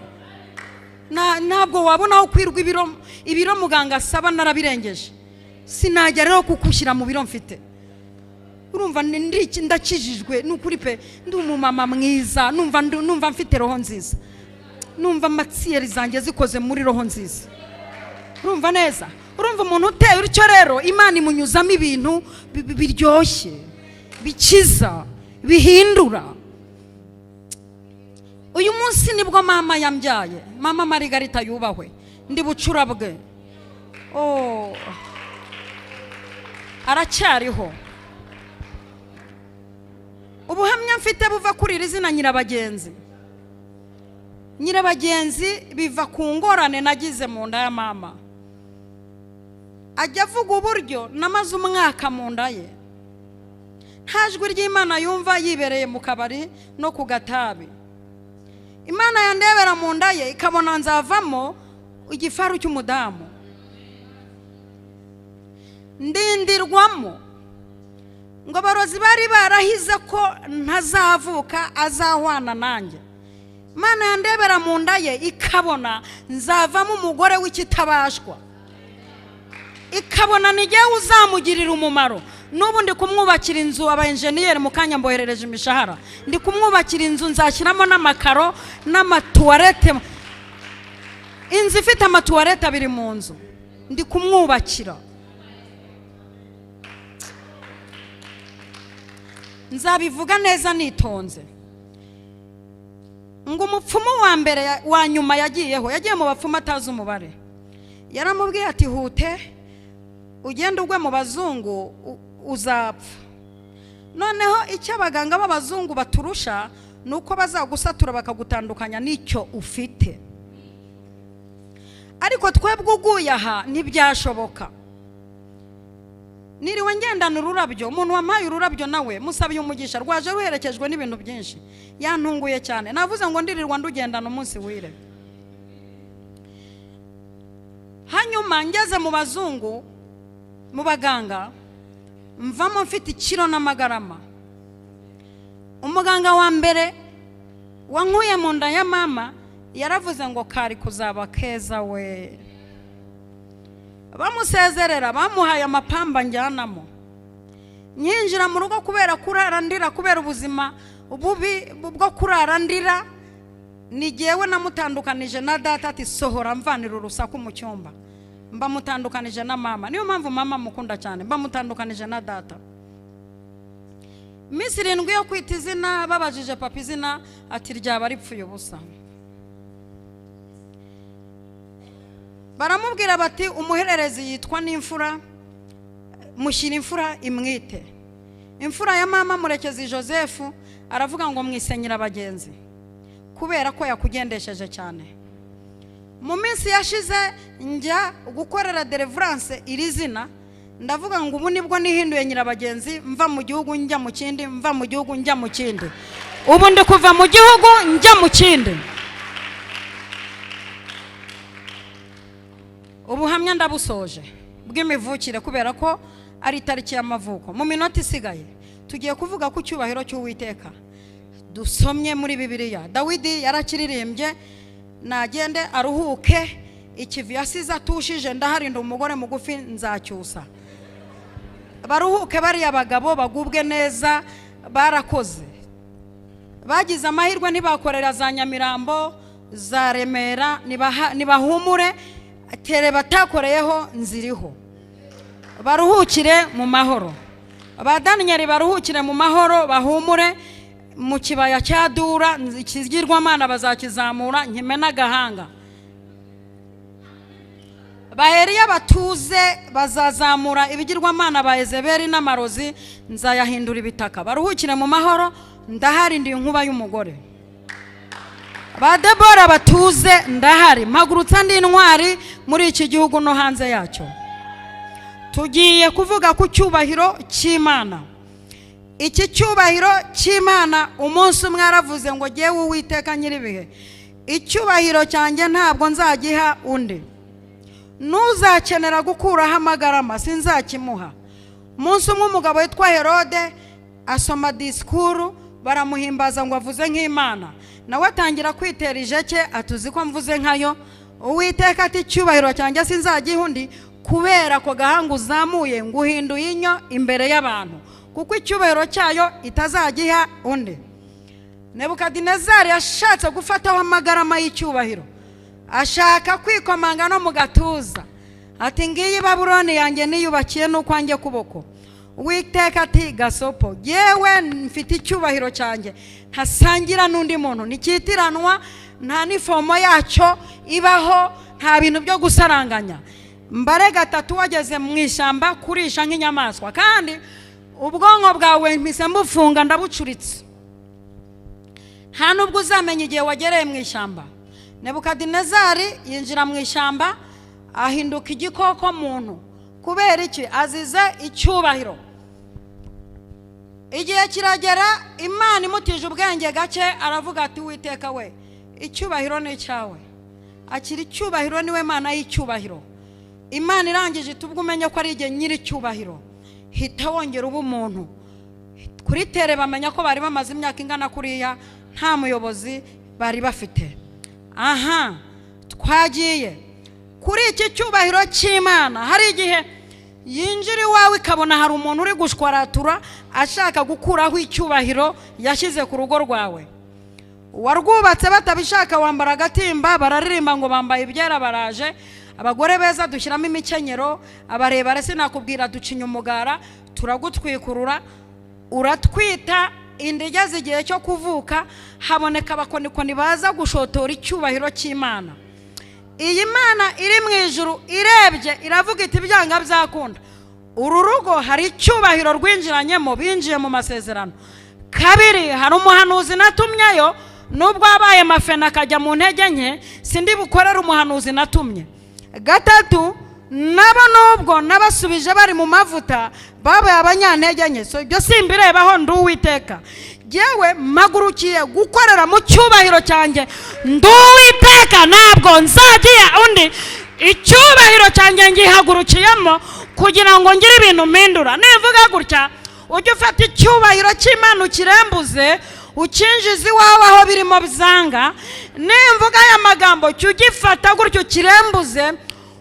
Ntabwo wabona aho kwirwa ibiro muganga asaba narabirengeje. Sinajya rero kukushyira mu biro mfite. Urumva ndakijijwe n'ukuri pe, ndi umumama mwiza, numva mfite roho nziza, numva amatsiyeri zanjye zikoze muri roho nziza. Urumva neza? urumva umuntu uteye utyo rero Imana imunyuzamo ibintu biryoshye bikiza bihindura. Uyu munsi nibwo mama yambyaye, mama Margarita yubahwe, ndi bucura bwe. Aracyariho. Ubuhamya mfite buva kuri iri zina Nyirabagenzi. Nyirabagenzi biva ku ngorane nagize mu nda ya mama. Ajya avuga uburyo namaze umwaka mu nda ye, nta jwi ry'Imana yumva, yibereye mu kabari no ku gatabi. Imana yandebera mu nda ye ikabona nzavamo igifaru cy'umudamu, ndindirwamo ngo abarozi bari barahize ko ntazavuka azahwana nanjye. Imana yandebera mu nda ye ikabona nzavamo umugore w'ikitabashwa, ikabona nijye uzamugirira umumaro. N'ubu ndi kumwubakira inzu, aba engineer mu kanya mboherereje imishahara, ndi kumwubakira inzu, nzashyiramo n'amakaro n'amatuwarete, inzu ifite amatuwarete abiri mu nzu, ndi kumwubakira. Nzabivuga neza nitonze. Ngo umupfumu wa mbere wa nyuma yagiye mu bapfumu atazi umubare, yaramubwiye ati hute ugenda ugwe mu bazungu uzapfa. Noneho icyo abaganga b'abazungu baturusha nuko bazagusatura bakagutandukanya n'icyo ufite, ariko twebwe uguye aha ntibyashoboka. Niriwe ngendana ururabyo, umuntu wampaye ururabyo nawe musabiye umugisha, rwaje ruherekejwe n'ibintu byinshi, yantunguye cyane. Navuze ngo ndirirwa ndugendana umunsi wire. Hanyuma ngeze mu bazungu, mu baganga, mvamo mfite ikiro n'amagarama. Umuganga wa mbere wankuye mu nda ya mama yaravuze ngo kari kuzaba keza we. Bamusezerera, bamuhaye amapamba njyanamo. Nyinjira mu rugo kubera kurara ndira, kubera ubuzima bubi bwo kurara ndira, nigewe namutandukanije na data ati sohora mvanira urusaku mu cyumba. Mba mutandukanije na mama, niyo mpamvu mama mukunda cyane, mba mutandukanije na data. Minsi 7 yo kwita izina, babajije papa izina ati ryaba ripfuye ubusa. Baramubwira bati umuhererezi yitwa n'imfura, mushyira imfura imwite. Imfura ya mama Murekezi Joseph aravuga ngo mwisenyira abagenzi kubera ko yakugendesheje cyane. Mu minsi yashize njya gukorera deliverance iri zina, ndavuga ngo ubu nibwo nihinduye Nyirabagenzi, mva mu gihugu njya mu kindi, mva mu gihugu njya mu kindi. Ubu ndi kuva mu gihugu njya mu kindi. Ubuhamya ndabusoje bw'imivukire kubera ko ari tariki y'amavuko. Mu minota isigaye tugiye kuvuga ku cyubahiro cy'Uwiteka. Dusomye muri Bibiliya, Dawidi yarakiririmbye, nagende aruhuke ikivi yasize atushije, ndaharinda umugore mugufi nzacyusa. Baruhuke bari abagabo bagubwe neza, barakoze. Bagize amahirwe ntibakorera za Nyamirambo, za Remera, nibahumure, tere batakoreyeho nziriho. Baruhukire mu mahoro. Abadanyari baruhukire mu mahoro, bahumure. Mu kibaya cya Dura ikigirwamana bazakizamura nkimena agahanga. Baheriya batuze bazazamura ibigirwamana ba Ezeberi n'amarozi, nzayahindura ibitaka. Baruhukire mu mahoro, ndahari ndi inkuba y'umugore. Ba Debora batuze, ndahari mpagurutsa ndi intwari muri iki gihugu no hanze yacyo. Tugiye kuvuga ku cyubahiro cy'Imana. Iki cyubahiro cy'Imana umunsi umwe aravuze ngo jyewe Uwiteka nyiribihe, icyubahiro cyanjye ntabwo nzagiha undi. Nuzakenera gukuraho amagarama sinzakimuha. Umunsi umwe umugabo witwa Herode asoma disikuru, baramuhimbaza ngo avuze nk'Imana. Nawe atangira kwitera ijeke atuzi ko mvuze nkayo. Uwiteka ati icyubahiro cyanjye sinzagiha undi kubera ko gahanga uzamuye nguhinduye inyo imbere y'abantu, kuko icyubahiro cyayo itazagiha undi. Nebukadinezari yashatse gufataho amagarama y'icyubahiro, ashaka kwikomanga no mu gatuza, ati ngiyi Babuloni yanjye niyubakiye n'ukwanjye kuboko. Uwiteka ati gasopo yewe mfite icyubahiro cyanjye ntasangira n'undi muntu, nikitiranwa, nta nifomo yacyo ibaho, nta bintu byo gusaranganya. Mbare gatatu wageze mu ishyamba kurisha nk'inyamaswa, kandi ubwonko bwawe mpise mbufunga ndabucuritse, nta nubwo uzamenya igihe wagereye mu ishyamba. Nebukadinezari yinjira mu ishyamba ahinduka igikoko muntu. Kubera iki? Azize icyubahiro. Igihe kiragera Imana imutije ubwenge gake, aravuga ati Uwiteka we, icyubahiro ni cyawe, akiri icyubahiro, niwe Mana y'icyubahiro. Imana irangije tubwo umenye ko ari igihe nyiri icyubahiro, hita wongera ubu umuntu. Kuri tere bamenya ko bari bamaze imyaka ingana kuriya nta muyobozi bari bafite. Aha, twagiye kuri iki cyubahiro cy'Imana. Hari igihe yinjira iwawe ikabona hari umuntu uri gushwaratura ashaka gukuraho icyubahiro yashyize ku rugo rwawe. Warwubatse batabishaka, wambara agatimba, bararirimba ngo bambaye ibyera baraje, abagore beza dushyiramo imikenyero, abarebare sinakubwira ducinya umugara, turagutwikurura, uratwita, inda igeze igihe cyo kuvuka, haboneka abakonikoni baza gushotora icyubahiro cy'Imana. Iyi Mana iri mu ijuru irebye iravuga iti byanga byakunda, uru rugo hari icyubahiro rwinjiranyemo, binjiye mu masezerano. Kabiri, hari umuhanuzi natumyeyo, nubwo abaye mafena akajya mu ntege nke, sindi bukorera umuhanuzi natumye. Gatatu, nabo nubwo nabasubije bari mu mavuta babaye abanyantege nke, so ibyo simbirebaho ndi Uwiteka. Yewe magurukiye gukorera mu cyubahiro cyanjye, ndi Uwiteka, ntabwo nzagiye undi. Icyubahiro cyanjye ngihagurukiyemo kugira ngo ngire ibintu mpindura. Nivuga gutya, ujye ufata icyubahiro cy'Imana ukirembuze, ukinjiza iwawe aho birimo bizanga. Nimvuga aya magambo cyugifata gutyo kirembuze,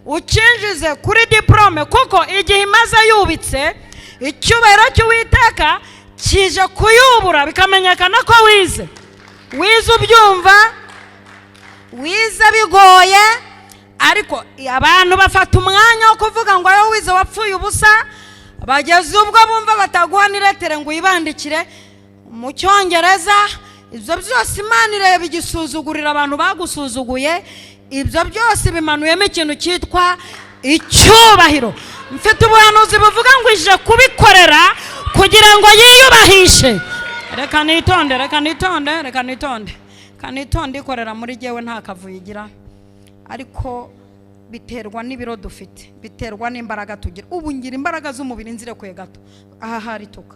ukinjize kuri diplome, kuko igihe imaze yubitse icyubahiro cy'Uwiteka kije kuyubura, bikamenyekana ko wize ubyumva, wize bigoye. Ariko abantu bafata umwanya wo kuvuga ngo ayo wize wapfuye ubusa, bageze ubwo bumva bataguha n'iretere ngo uyibandikire mu Cyongereza. Ibyo byose Imana ireba igisuzugurira abantu bagusuzuguye, ibyo byose bimanuyemo ikintu cyitwa icyubahiro. Mfite ubuhanuzi buvuga ngo ije kubikorera kugira ngo yiyubahishe. Reka nitonde ikorera muri jyewe nta kavuyigira, ariko biterwa n'ibiro dufite, biterwa n'imbaraga tugira. Ubu ngira imbaraga z'umubiri nzire kwe gato, aha harituka,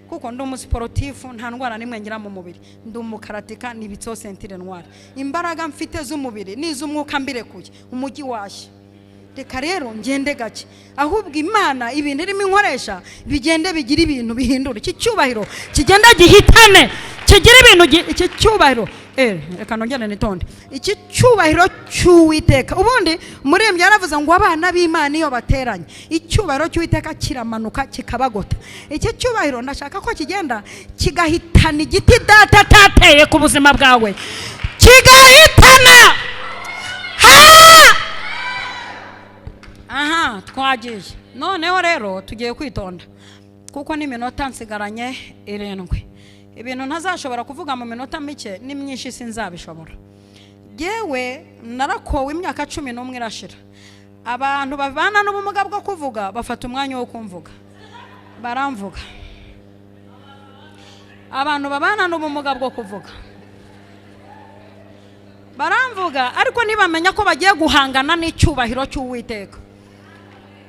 kuko ndi umusiporutifu, nta ndwara nimwe ngira mu mubiri, ndi umukaratika n'ibitso sentire ntwari. Imbaraga mfite z'umubiri n'iz'umwuka mbirekuye, umujyi washye. Reka rero ngende gake, ahubwo Imana ibintu irimo inkoresha bigende bigira ibintu bihindura. Iki cyubahiro kigenda gihitane, kigira ibintu. Iki cyubahiro reka nongere nitonde, iki cyubahiro cy'Uwiteka. Ubundi murembye yaravuze ngo abana b'Imana iyo bateranye, icyubahiro cy'Uwiteka kiramanuka kikabagota. Iki cyubahiro ndashaka ko kigenda kigahitana igiti data atateye ku buzima bwawe, kigahitana. Aha, twagiye. Noneho rero tugiye kwitonda, kuko n'iminota nsigaranye 7. Ibintu ntazashobora kuvuga mu minota mike ni myinshi, sinzabishobora. Yewe narakowe imyaka 11 irashira. Abantu babana n'ubumuga bwo kuvuga bafata umwanya wo kumvuga, baramvuga. Abantu babana n'ubumuga bwo kuvuga baramvuga, ariko nibamenya ko bagiye guhangana n'icyubahiro cy'Uwiteka.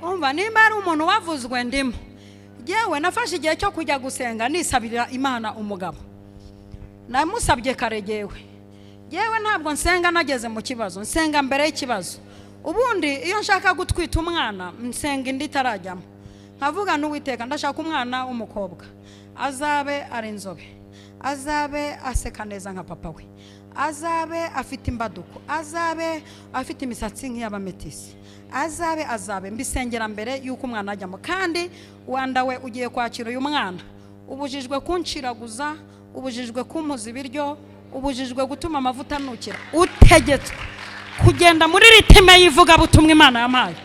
Umva, nimba ari umuntu wavuzwe ndimo, yewe nafashe igihe cyo kujya gusenga nisabira Imana umugabo. Namusabye karegewe. Yewe ntabwo nsenga nageze mu kibazo, nsenga mbere y'ikibazo. Ubundi iyo nshaka gutwita umwana, nsenga indi tarajyamo. Nkavuga n'Uwiteka, ndashaka umwana w'umukobwa, azabe ari inzobe, azabe aseka neza nka papa we, azabe afite imbaduko, azabe afite imisatsi nk'iy'abametisi, azabe mbisengera mbere yuko umwana ajyamo. Kandi wanda we ugiye kwakira uyu mwana, ubujijwe kunciraguza, ubujijwe kumpuza ibiryo, ubujijwe gutuma amavuta nukira, utegetswe kugenda muri ritime yivuga butumwa Imana yampaye.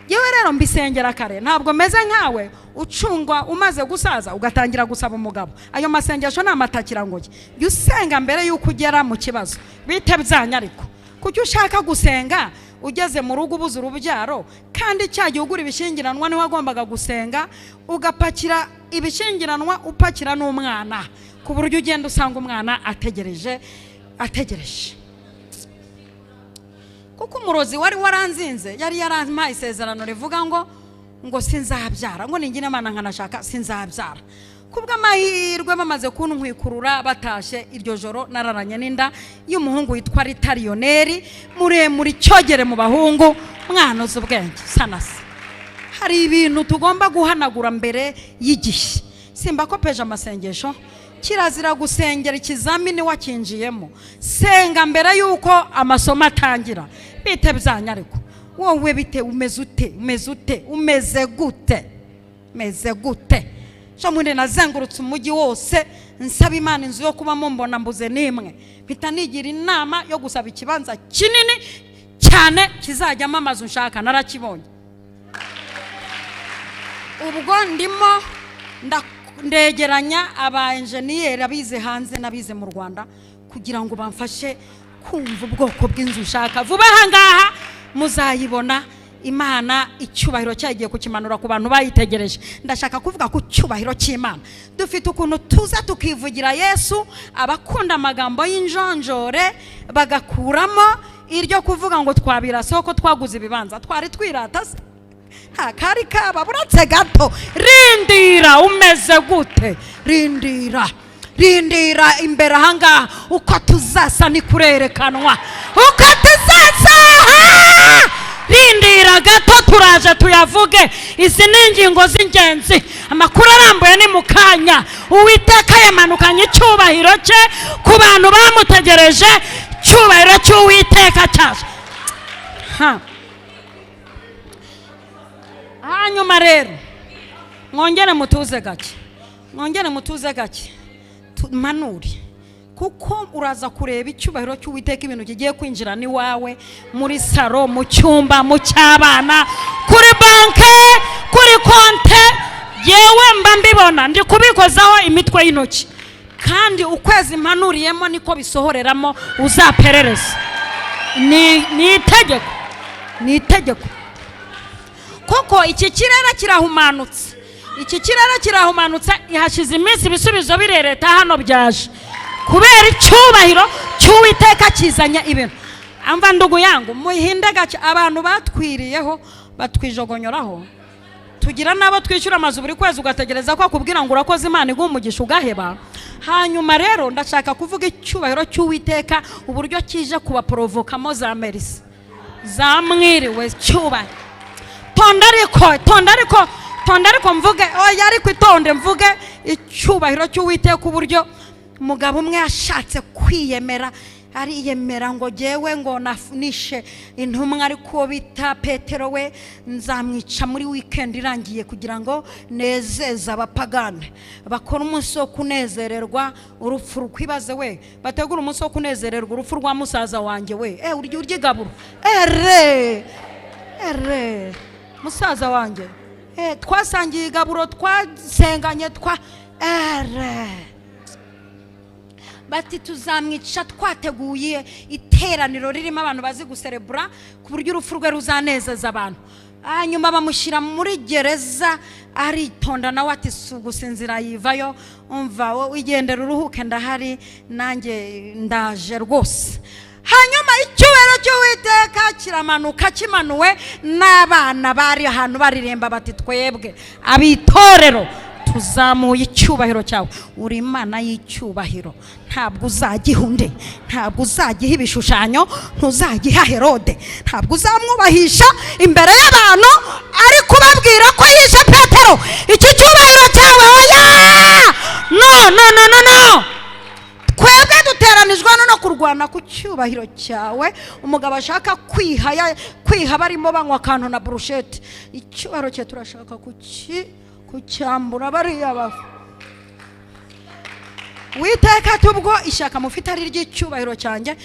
yewe rero mbisengera kare, ntabwo meze nkawe ucungwa umaze gusaza ugatangira gusaba umugabo. Ayo masengesho ni amatakira ngo jya usenga mbere yuko ugera mu kibazo bite byanya. Ariko kuki ushaka gusenga ugeze mu rugo ubuze urubyaro, kandi cya gihe ugura ibishingiranwa niwe wagombaga gusenga, ugapakira ibishingiranwa upakira n'umwana, ku buryo ugenda usanga umwana ategereje. Kuko umurozi wari waranzinze yari yarampaye isezerano rivuga ngo sinzabyara, ngo ningine Imana nkanashaka sinzabyara. Kubw'amahirwe bamaze kuntwikurura batashye iryo joro nararanye n'inda y'umuhungu witwa Ritariyoneri, muremure cyogere mu bahungu, mwana uzi ubwenge sanase. Hari ibintu tugomba guhanagura mbere y'igihe. Simba ko peje amasengesho, kirazira gusengera ikizamini wakinjiyemo. Senga mbere yuko amasomo atangira. Bite byanya. Ariko wowe bite umeze gute? Shamunde nazengurutse umujyi wose nsaba Imana inzu yo kubamo, mbona mbuze nimwe. Mpita nigira inama yo gusaba ikibanza kinini cyane kizajyamo amazu nshaka, narakibonye. Ubwo ndimo ndegeranya aba engineer abize hanze n'abize mu Rwanda kugira ngo bamfashe kumva ubwoko bw'inzu nshaka. Vuba hangaha muzayibona. Imana icyubahiro cyagiye kukimanura ku bantu bayitegereje. Ndashaka kuvuga ku cyubahiro cy'Imana. Dufite ukuntu tuza tukivugira Yesu, abakunda amagambo y'injonjore bagakuramo iryo kuvuga ngo twabirase ko twaguze ibibanza, twari twirata se. Nta kari kaba buratse gato. Rindira umeze gute? Rindira imbere ahangaha uko tuzasa ni kurerekanwa, uko tuzasa. Rindira gato turaje tuyavuge. Izi ni ingingo z'ingenzi, amakuru arambuye ni mukanya. Uwiteka yamanukanye icyubahiro cye ku bantu bamutegereje. Cyubahiro cy'Uwiteka cyaje. Hanyuma rero mwongere mutuze gake manuri, kuko uraza kureba icyubahiro cy'Uwiteka ibintu kigiye kwinjira ni wawe, muri saro, mu cyumba, mu cyabana, kuri banke, kuri konte. Yewe mba mbibona ndi kubikozaho imitwe y'intoki, kandi ukwezi impanuriyemo niko bisohoreramo. Uzaperereza ni itegeko. Koko iki kirere kirahumanutse, ihashize iminsi ibisubizo birereta hano byaje, kubera icyubahiro cy'Uwiteka kizanya ibintu. Amva ndugu yangu muhinde gake, abantu batwiriyeho batwijogonyoraho. Tugira nabo twishyura amazu buri kwezi, ugategereza ko akubwira ngo urakoze Imana iguha umugisha ugaheba. Hanyuma rero ndashaka kuvuga icyubahiro cy'Uwiteka, uburyo kije kubaporovokamo za merisi zamwiriwe cyubahiro. Tonda ariko mvuge, oya ariko itonde mvuge icyubahiro cy'Uwiteka, uburyo umugabo umwe yashatse kwiyemera, ariyemera ngo jewe ngo nishe intumwa, ariko bita Petero we nzamwica muri weekend irangiye kugira ngo nezeza abapagane. Bakora umunsi wo kunezererwa urupfu rukwibaze we, bategura umunsi wo kunezererwa urupfu rwa musaza wanjye we. Urya igaburo musaza wanjye, twasangiye igaburo, twasenganye, bati tuzamwica twateguye iteraniro ririmo abantu bazi guserebura ku buryo urupfu rwe ruzanezeza abantu. Hanyuma bamushyira muri gereza, aritonda nawe ati gusinzira yivayo, umva wowe igendera uruhuke, ndahari nanjye ndaje rwose. Hanyuma icyubahiro cy'Uwiteka kiramanuka, kimanuwe n'abana bari ahantu bariremba bati twebwe abitorero tuzamuye icyubahiro cyawe. Uri Imana y'icyubahiro, ntabwo uzagiha undi, ntabwo uzagiha ibishushanyo, ntuzagiha Herode, ntabwo uzamwubahisha imbere y'abantu ari kubabwira ko yishe Petero. Iki cyubahiro cyawe oya, no. Twebwe duteranijwe no kurwana ku cyubahiro cyawe. Umugabo ashaka kwiha barimo banywa akantu na brushette, icyubahiro cye turashaka kucyambura bariya bafu. Uwiteka tubwo ishaka mufite ari ry'icyubahiro cyanjye,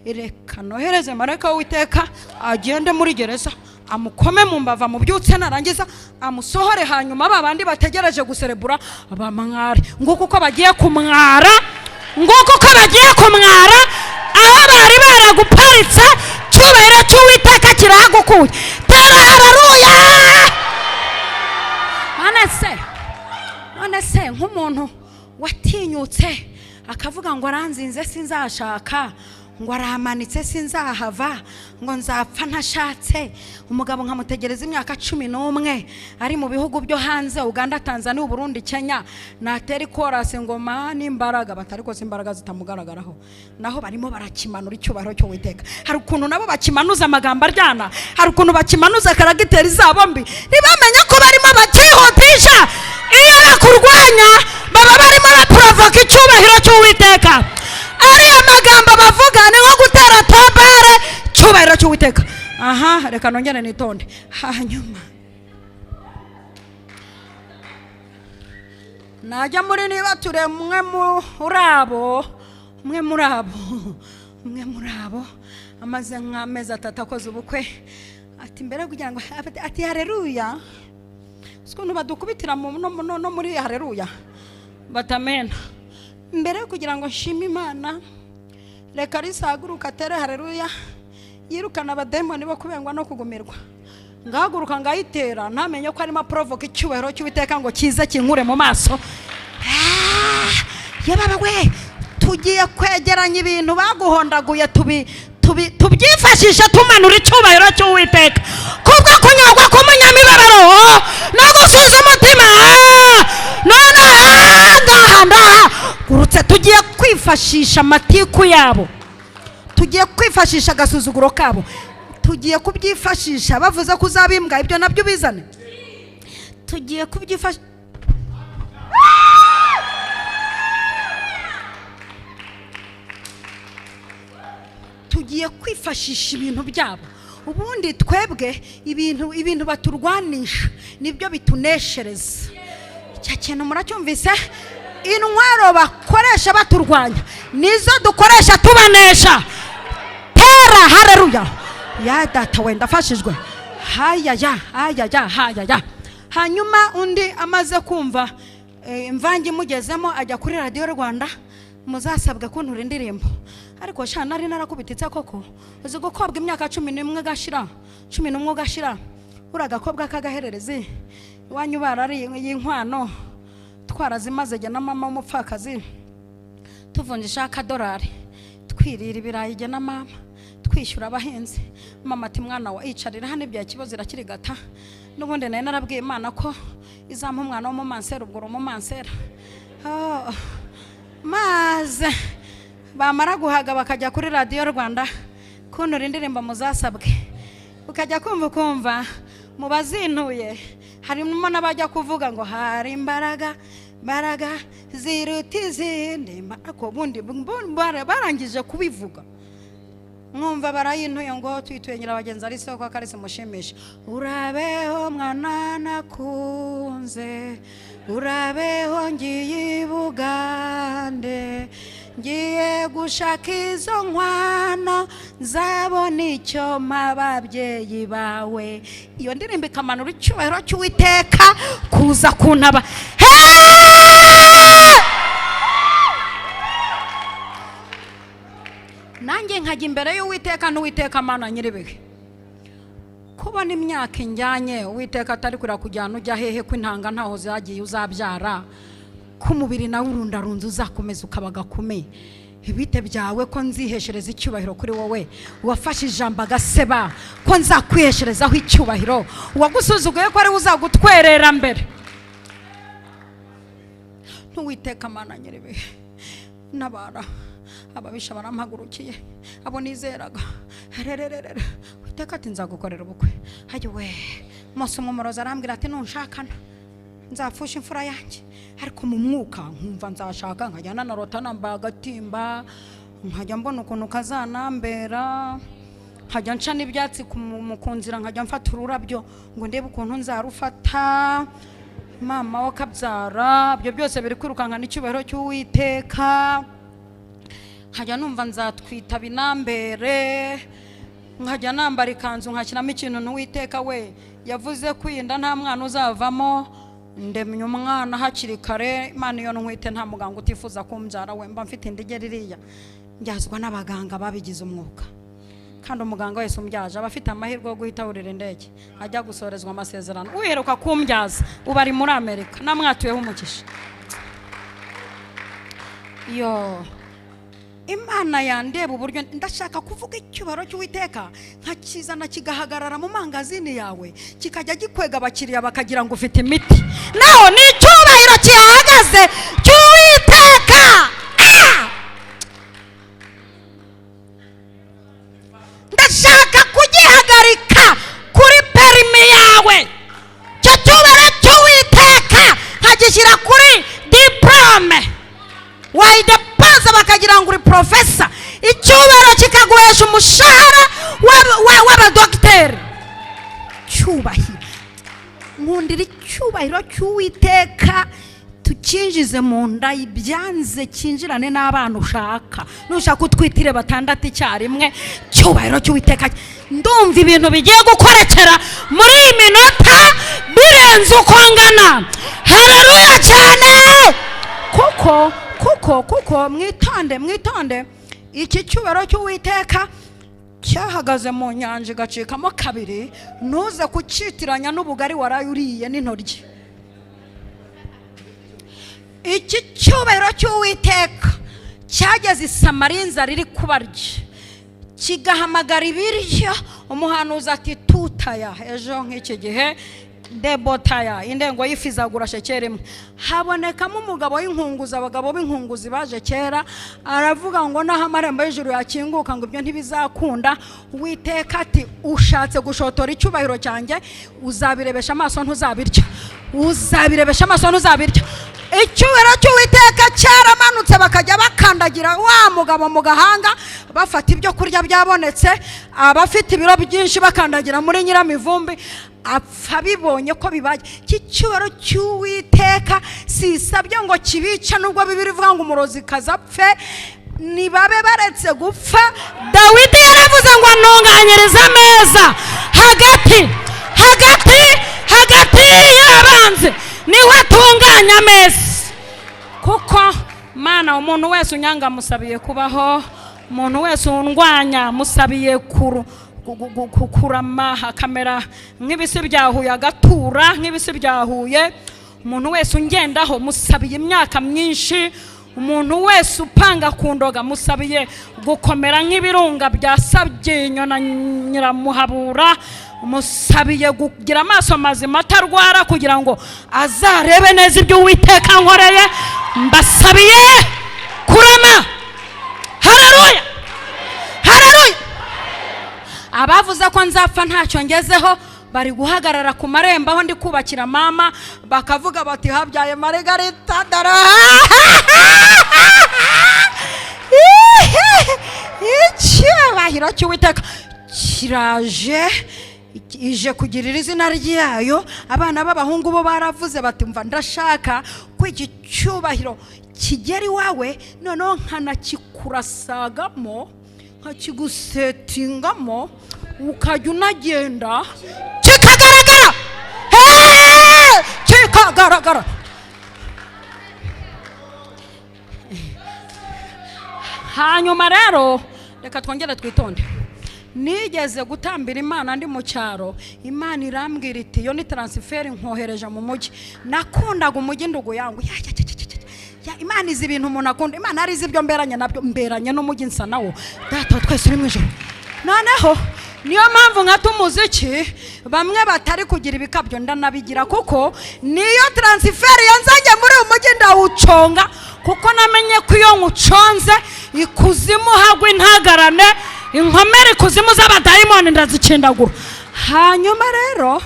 reka nohereze marayika w'Uwiteka agende muri gereza amukome mu mbava mubyutse narangiza amusohore hanyuma babandi bategereje guserebura abamware nguko uko bagiye kumwara aho bari baraguparitse cyubahiro cy'Uwiteka kiragukuye tera haleluya none se nk'umuntu watinyutse akavuga ngo aranzinze sinzashaka ngo aramanitse sinzahava ngo nzapfa ntashatse umugabo nkamutegereza imyaka 11 ari mu bihugu byo hanze Uganda Tanzania Burundi Kenya nateri chorus ngoma n'imbaraga batari ko imbaraga zitamugaragaraho naho barimo barakimanura icyubahiro cy'Uwiteka hari ukuntu nabo bakimanuza amagambo aryana hari ukuntu bakimanuza karagiteri zabo mbi ntibamenye ko barimo bakihutisha iyo bakurwanya baba barimo baprovoka icyubahiro cy'Uwiteka ariya magambo bavuga ni nko gutera tobare cyubahiro cy'Uwiteka aha reka nongere nitonde hanyuma najya muri niba ture umwe muri abo amaze nk'amezi 3 akoze ubukwe ati mbere kugira ngo ati haleluya siko badukubitira no muri haleluya batamena mbere kugira ngo nshime Imana reka risaguruka tere haleluya yirukana abademoni bo kubengwa no kugumirwa ngahaguruka ngayitera ntamenye ko arimo provoke icyubahiro cy'Uwiteka ngo kiza kinkure mu maso yababa we tugiye kwegeranya ibintu baguhondaguye tubyifashisha tumanura icyubahiro cy'Uwiteka kubwo kunyagwa k'umunyamibabaro no gusuza umutima none ndahanda urutse tugiye kwifashisha amatiku yabo tugiye kwifashisha agasuzuguro kabo tugiye kubyifashisha bavuze ko uzabimbwa ibyo nabyo bizane tugiye kubyifashisha tugiye kwifashisha ibintu byabo ubundi twebwe ibintu baturwanisha nibyo bituneshereza cya kintu muracyumvise intwaro bakoresha baturwanya nizo dukoresha tubanesha tera haleluya ya data wenda fashijwe hayaya hanyuma undi amaze kumva imvangi mugezemo ajya kuri radio Rwanda muzasabwe kuntura indirimbo ariko sha nari narakubititse koko uzi gukobwa imyaka 11 gashira uragakobwa kagaherereze wanyu barari y'inkwano twarazimaze jya na mama umupfakazi tuvunjisha $1 twirira ibirayi jya na mama twishyura abahenze mama ati mwana wa icarira hano ibya kibazo irakirigata n'ubundi naye narabwiye Imana ko izampa umwana wo mu mansera ubwo mu mansera maze bamara guhaga bakajya kuri radio Rwanda kuntura indirimbo muzasabwe ukajya kumva mu bazintuye harimo n'abajya kuvuga ngo hari imbaraga ziruta izindi ako bundi barangije kubivuga mwumva barayintuye ngo twitwenyira abagenzi ari soko akarisi mushimisha urabeho mwana nakunze urabeho ngiye Bugande ngiye gushaka izo nkwano nzabona icyo mababyeyi bawe iyo ndirimbo ikamanura icyubahiro cy'Uwiteka kuza kuntaba nanjye nkajya imbere y'Uwiteka n'Uwiteka Mana nyiribihe kubona imyaka injyanye Uwiteka atari kura kujyana ujya hehe ko intanga ntaho zagiye uzabyara kumubiri nawe urundarunze uzakomeza ukabaga kumeye ibite byawe ko nziheshereza icyubahiro kuri wowe wafashe ijambo agaseba ko nzakwihesherezaho icyubahiro uwagusuzuguye ko ari uzagutwerera mbere n'Uwiteka Mana nyiribihe nabara ababisha barampagurukiye abo nizeraga Uwiteka ati nzagukorera ubukwe haje we mose umumuroza arambwira ati nunshakana nzapfusha imfura yanjye ariko mu mwuka nkumva nzashaka nkajyana na rotana mbagatimba nkajya mbona ukuntu kazanambera nkajya nca n'ibyatsi mukunzira nkajya mfata ururabyo ngo ndebe ukuntu nzarufata mama wakabyara byo byose biri kwirukanka n'icyubahiro cy'Uwiteka nkajya numva nzatwita binambere nkajya nambara ikanzu nkashyiramo ikintu n'Uwiteka we yavuze kwinda nta mwana uzavamo, ndemye umwana hakiri kare. Imana iyo ntwite nta muganga utifuza kumbyara, we mba mfite indege ririya njyazwa n'abaganga babigize umwuga, kandi umuganga wese umbyaje aba afite amahirwe yo guhita urira indege ajya gusorezwa amasezerano. Uheruka kumbyaza uba ari muri Amerika, namwatuyeho umugisha. Yo Imana yandeba uburyo ndashaka kuvuga icyubahiro cy'Uwiteka nkakizana kigahagarara mu mangazini yawe kikajya gikwega abakiriya bakagira ngo ufite imiti, naho ni icyubahiro kihagaze cy'Uwiteka. Ndashaka kugihagarika kuri perimi yawe, cyo cyubahiro cy'Uwiteka nkagishyira kuri diplome wayidepaza bakagira ngo uri professor, icyubahiro kikaguhesha umushahara w'abadogiteri. Cyubahiro, nkundira icyubahiro cy'Uwiteka tukinjize mu nda ibyanze kinjirane n'abana ushaka, nushaka utwitire batandatu icyarimwe. Cyubahiro cy'Uwiteka, ndumva ibintu bigiye gukorekera muri iyi minota birenze uko ngana. Haleluya cyane. Kuko mwitonde iki cyubahiro cy'Uwiteka cyahagaze mu nyanja igacikamo kabiri, ntuze kucitiranya n'ubugari waraye uriye n'intoryi. Iki cyubahiro cy'Uwiteka cyageze i Samariya inzara iri kubarya, kigahamagara ibiryo. Umuhanuzi ati tutaya, ejo nk'iki gihe debotaya, indengo y'ifi izagura shekeri imwe. Habonekamo umugabo w'inkunguzi, abagabo b'inkunguzi baje kera, aravuga ngo naho amarembo y'ijuru yakinguka ngo ibyo ntibizakunda. Uwiteka ati ushatse gushotora icyubahiro cyanjye uzabirebesha amaso ntuzabirya, uzabirebesha amaso ntuzabirya. Icyubahiro cy'Uwiteka cyaramanutse bakajya bakandagira wa mugabo mu gahanga bafata ibyo kurya byabonetse, abafite ibiro byinshi bakandagira muri nyiramivumbi, apfa bibonye ko bibaye. Cyubahiro cy'Uwiteka sisabye ngo kibica, nubwo Bibiri ivuga ngo umurozi kazapfe nibabe baretse gupfa. Dawidi yaravuze ngo ntunganyirize ameza hagati y'abanzi niho atunganya ameza. Kuko Mana, umuntu wese unyanga musabiye kubaho, umuntu wese undwanya musabiye kurama akamera nk'ibisi byahuye agatura nk'ibisi byahuye. Umuntu wese ungendaho musabiye imyaka myinshi, umuntu wese upanga kundoga musabiye gukomera nk'ibirunga bya Sabyinyo na Nyiramuhabura, musabiye kugira amaso mazima atarwara kugira ngo azarebe neza ibyo Uwiteka nkoreye. Mbasabiye kurama. Haleluya, haleluya. Abavuze ko nzapfa ntacyo ngezeho bari guhagarara ku marembo aho ndi kubakira mama, bakavuga bati habyaye Margarita dara. Icyubahiro cy'Uwiteka kiraje, ije kugirira izina ryayo. Abana b'abahungu bo baravuze bati mva ndashaka ko iki cyubahiro kigera iwawe, noneho nkanakikurasagamo nkakigusetingamo ukajya unagenda kikagaragara, kikagaragara. Hanyuma rero reka twongere twitonde. Nigeze gutambira Imana ndi mu cyaro, Imana irambwira iti iyo ni transfer nkohereje mu mujyi. Nakundaga umujyi ndugu yangu, ya Imana izi ibintu umuntu akunda. Imana ari izi ibyo mberanye nabyo, mberanye n'umujyi nsa nawo. Data twese uri mu ijuru. Noneho niyo mpamvu nkata umuziki bamwe batari kugira ibikabyo ndanabigira, kuko niyo transfer yanzanye muri umujyi ndawuconga, kuko namenye ko iyo nkuconze ikuzimu hagwa intagarane, inkomere ikuzimu z'abadayimoni ndazikindagura. Hanyuma rero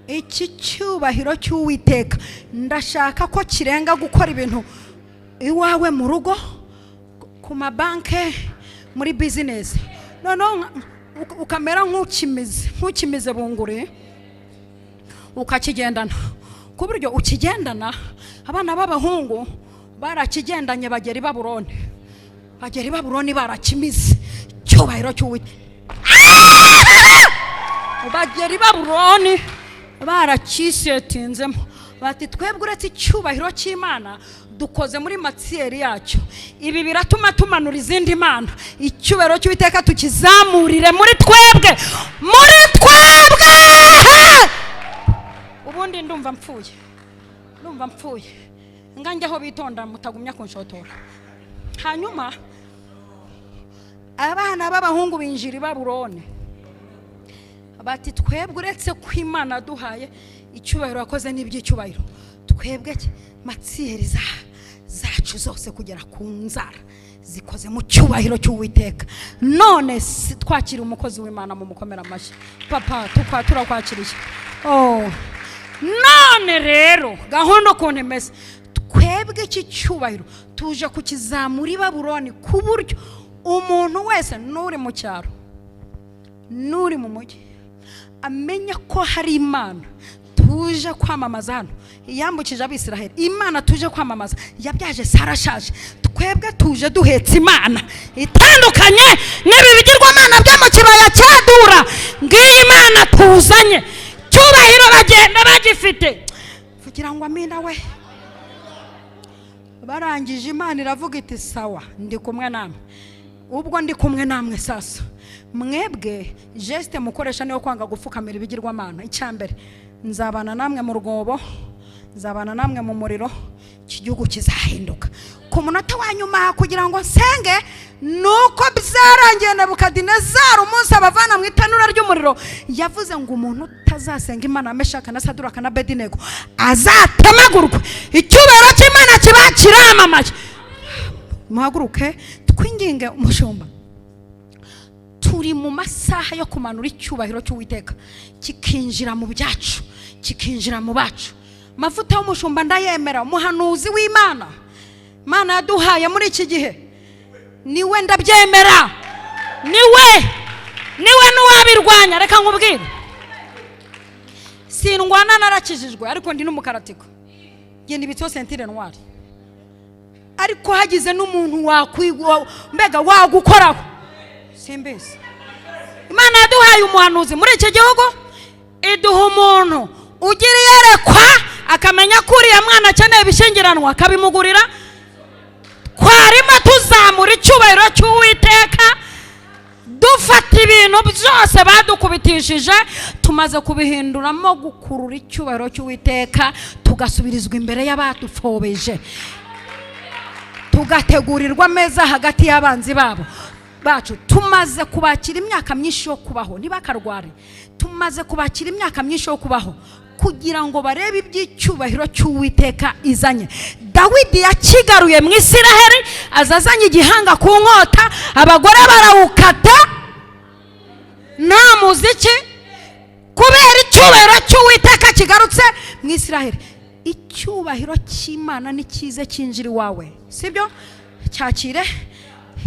iki cyubahiro cy'Uwiteka ndashaka ko kirenga gukora ibintu iwawe mu rugo, ku mabanke, muri business. Noneho ukamera nk'ukimize bunguri ukakigendana, ku buryo ukigendana. Abana b'abahungu barakigendanye bagera i Babuloni barakimize. Cyubahiro cy'Uwiteka. bagera i Babuloni barakisetinzemo bati twebwe uretse icyubahiro cy'Imana dukoze muri matiyeri yacyo, ibi biratuma tumanura izindi mana, icyubahiro cy'Uwiteka tukizamurire muri twebwe, ubundi ndumva mpfuye nganjyeho bitonda mutagumya kunshotora. Hanyuma abana b'abahungu binjira i Babuloni bati twebwe uretse ko Imana duhaye icyubahiro yakoze n'iby'icyubahiro, twebwe matiyeri zacu zose kugera ku nzara zikoze mu cyubahiro cy'Uwiteka. None twakira umukozi w'Imana mu mukomera amashyi. Papa turakwakiriye. None rero gahunda ukuntu imeze, twebwe iki cyubahiro tuje kukizamura i Babuloni ku buryo umuntu wese n'uri mu cyaro n'uri mu mujyi amenya ko hari Imana tuje kwamamaza hano yambukije Abisiraheli. Imana tuje kwamamaza yabyaje sarashaje, twebwe tuje duhetse Imana itandukanye n'ibi bigirwamana byo mu kibaya cyadura. Ngiyi Imana tuzanye cyubahiro bagenda bagifite kugira ngo amina we. Barangije Imana iravuga iti sawa ndi kumwe namwe. Ubwo ndi kumwe namwe sasa mwebwe geste mukoresha niyo kwanga gupfukamira ibigirwamana. Icyambere nzabana namwe mu rwobo, nzabana namwe mu muriro, iki gihugu kizahinduka. Ku munota wa nyuma kugira ngo nsenge nuko byarangiye Nebukadinezari umunsi abavana mu itanura ry'umuriro yavuze ngo umuntu utazasenga Imana Meshaka na Saduraka na Abedinego azatemagurwe, icyubahiro cy'Imana kiba kiramamaye. Muhaguruke twinginge umushumba, turi mu masaha yo kumanura icyubahiro cy'Uwiteka kikinjira mu byacu, kikinjira mu bacu. Mavuta y'umushumba ndayemera, umuhanuzi w'Imana Imana yaduhaye muri iki gihe niwe ndabyemera, niwe n'uwabirwanya. Reka nkubwire, sindwana narakijijwe ariko ndi n'umukaratiko, genda ibitso sentire noire, ariko hagize n'umuntu mbega wagukoraho simbizi. Imana yaduhaye umuhanuzi muri iki gihugu, iduha umuntu ugira iyerekwa akamenya ko uriya mwana akeneye ibishyingiranwa akabimugurira. Twarimo tuzamura icyubahiro cy'Uwiteka, dufata ibintu byose badukubitishije tumaze kubihinduramo gukurura icyubahiro cy'Uwiteka, tugasubirizwa imbere y'abadupfobeje, tugategurirwa ameza hagati y'abanzi bacu. Tumaze kubakira imyaka myinshi yo kubaho ntibakarware, tumaze kubakira imyaka myinshi yo kubaho kugira ngo barebe iby'icyubahiro cy'Uwiteka izanye. Dawidi yakigaruye mu Isiraheli, azazanye igihanga ku nkota, abagore barawukata nta muziki, kubera icyubahiro cy'Uwiteka kigarutse mu Isiraheli. Icyubahiro cy'Imana ni cyize kinjira iwawe, sibyo?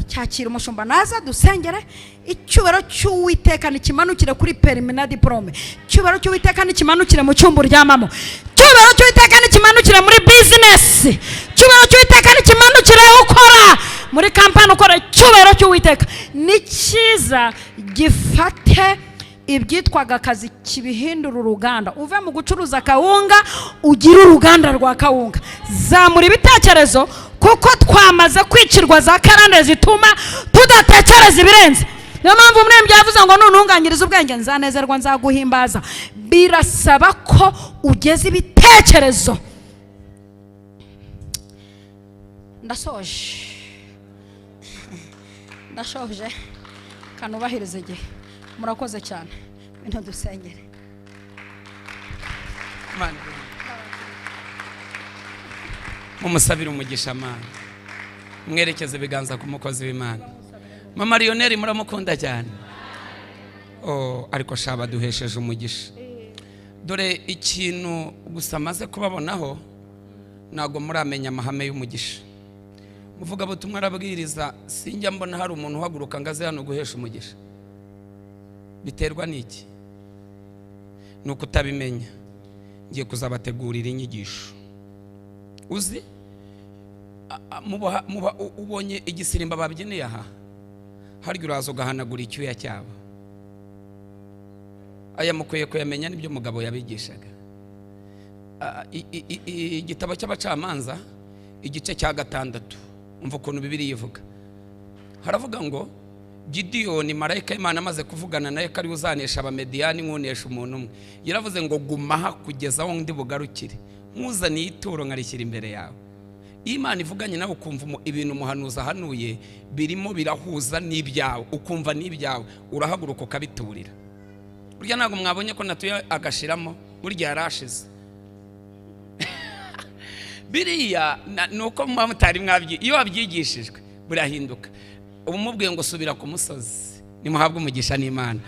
Cyakira umushumba naza dusengere. Icyubahiro cy'Uwiteka nikimanukire kuri perimina diplome, icyubahiro cy'Uwiteka nikimanukire mu cyumba uryamamo, icyubahiro cy'Uwiteka nikimanukire muri business, icyubahiro cy'Uwiteka nikimanukire ukora muri kampani ukora. Icyubahiro cy'Uwiteka ni cyiza, gifate ibyitwaga akazi kibihindura uruganda, uve mu gucuruza kawunga ugira uruganda rwa kawunga. Zamura ibitekerezo kuko twamaze kwicirwa za karande zituma tudatekereza ibirenze. Niyo mpamvu umuremyi yavuze ngo nununganyiriza ubwenge nzanezerwa nzaguhimbaza. Birasaba ko ugeze ibitekerezo. Ndashoje kanubahiriza igihe. Murakoze cyane, bintu dusengere. Mumusabire umugisha Mana, mwerekeze ibiganza ku mukozi w'Imana. Mama Lionel muramukunda cyane, ariko shaba duhesheje umugisha. Dore ikintu gusa maze kubabonaho, ntago muramenya amahame y'umugisha. Muvuga butumwa arabwiriza, sinjya mbona hari umuntu uhaguruka ngaze hano guhesha umugisha. Biterwa n'iki? Nuko utabimenya. Ngiye kuzabategurira inyigisho. Uzi ubonye igisirimba babyeneye aha, harya uraza ugahanagura icyuya cyabo. aya mukwiye kuyamenya nibyo mugabo yabigishaga. Igitabo cy'abacamanza igice cya 6 umva ukuntu Bibiliya ivuga. Haravuga ngo Gideyoni marayika Imana amaze kuvugana naye kari uzanesha abamediyani nkunesha umuntu umwe, yaravuze ngo gumaha kugeza aho ndi bugarukire, nkuzaniye ituro nkarishyira imbere yawe. Imana ivuganye nawe ukumva ibintu umuhanuzi ahanuye birimo birahuza n'ibyawe, ukumva n'ibyawe, urahaguruka ukabiturira. Burya ntabwo mwabonye ko natuye agashiramo, burya yarashize. Biriya nuko mutari mwabyi, iyo wabyigishijwe burahinduka. Ubu mubwiye ngo subira ku musozi, nimuhabwe umugisha n'Imana.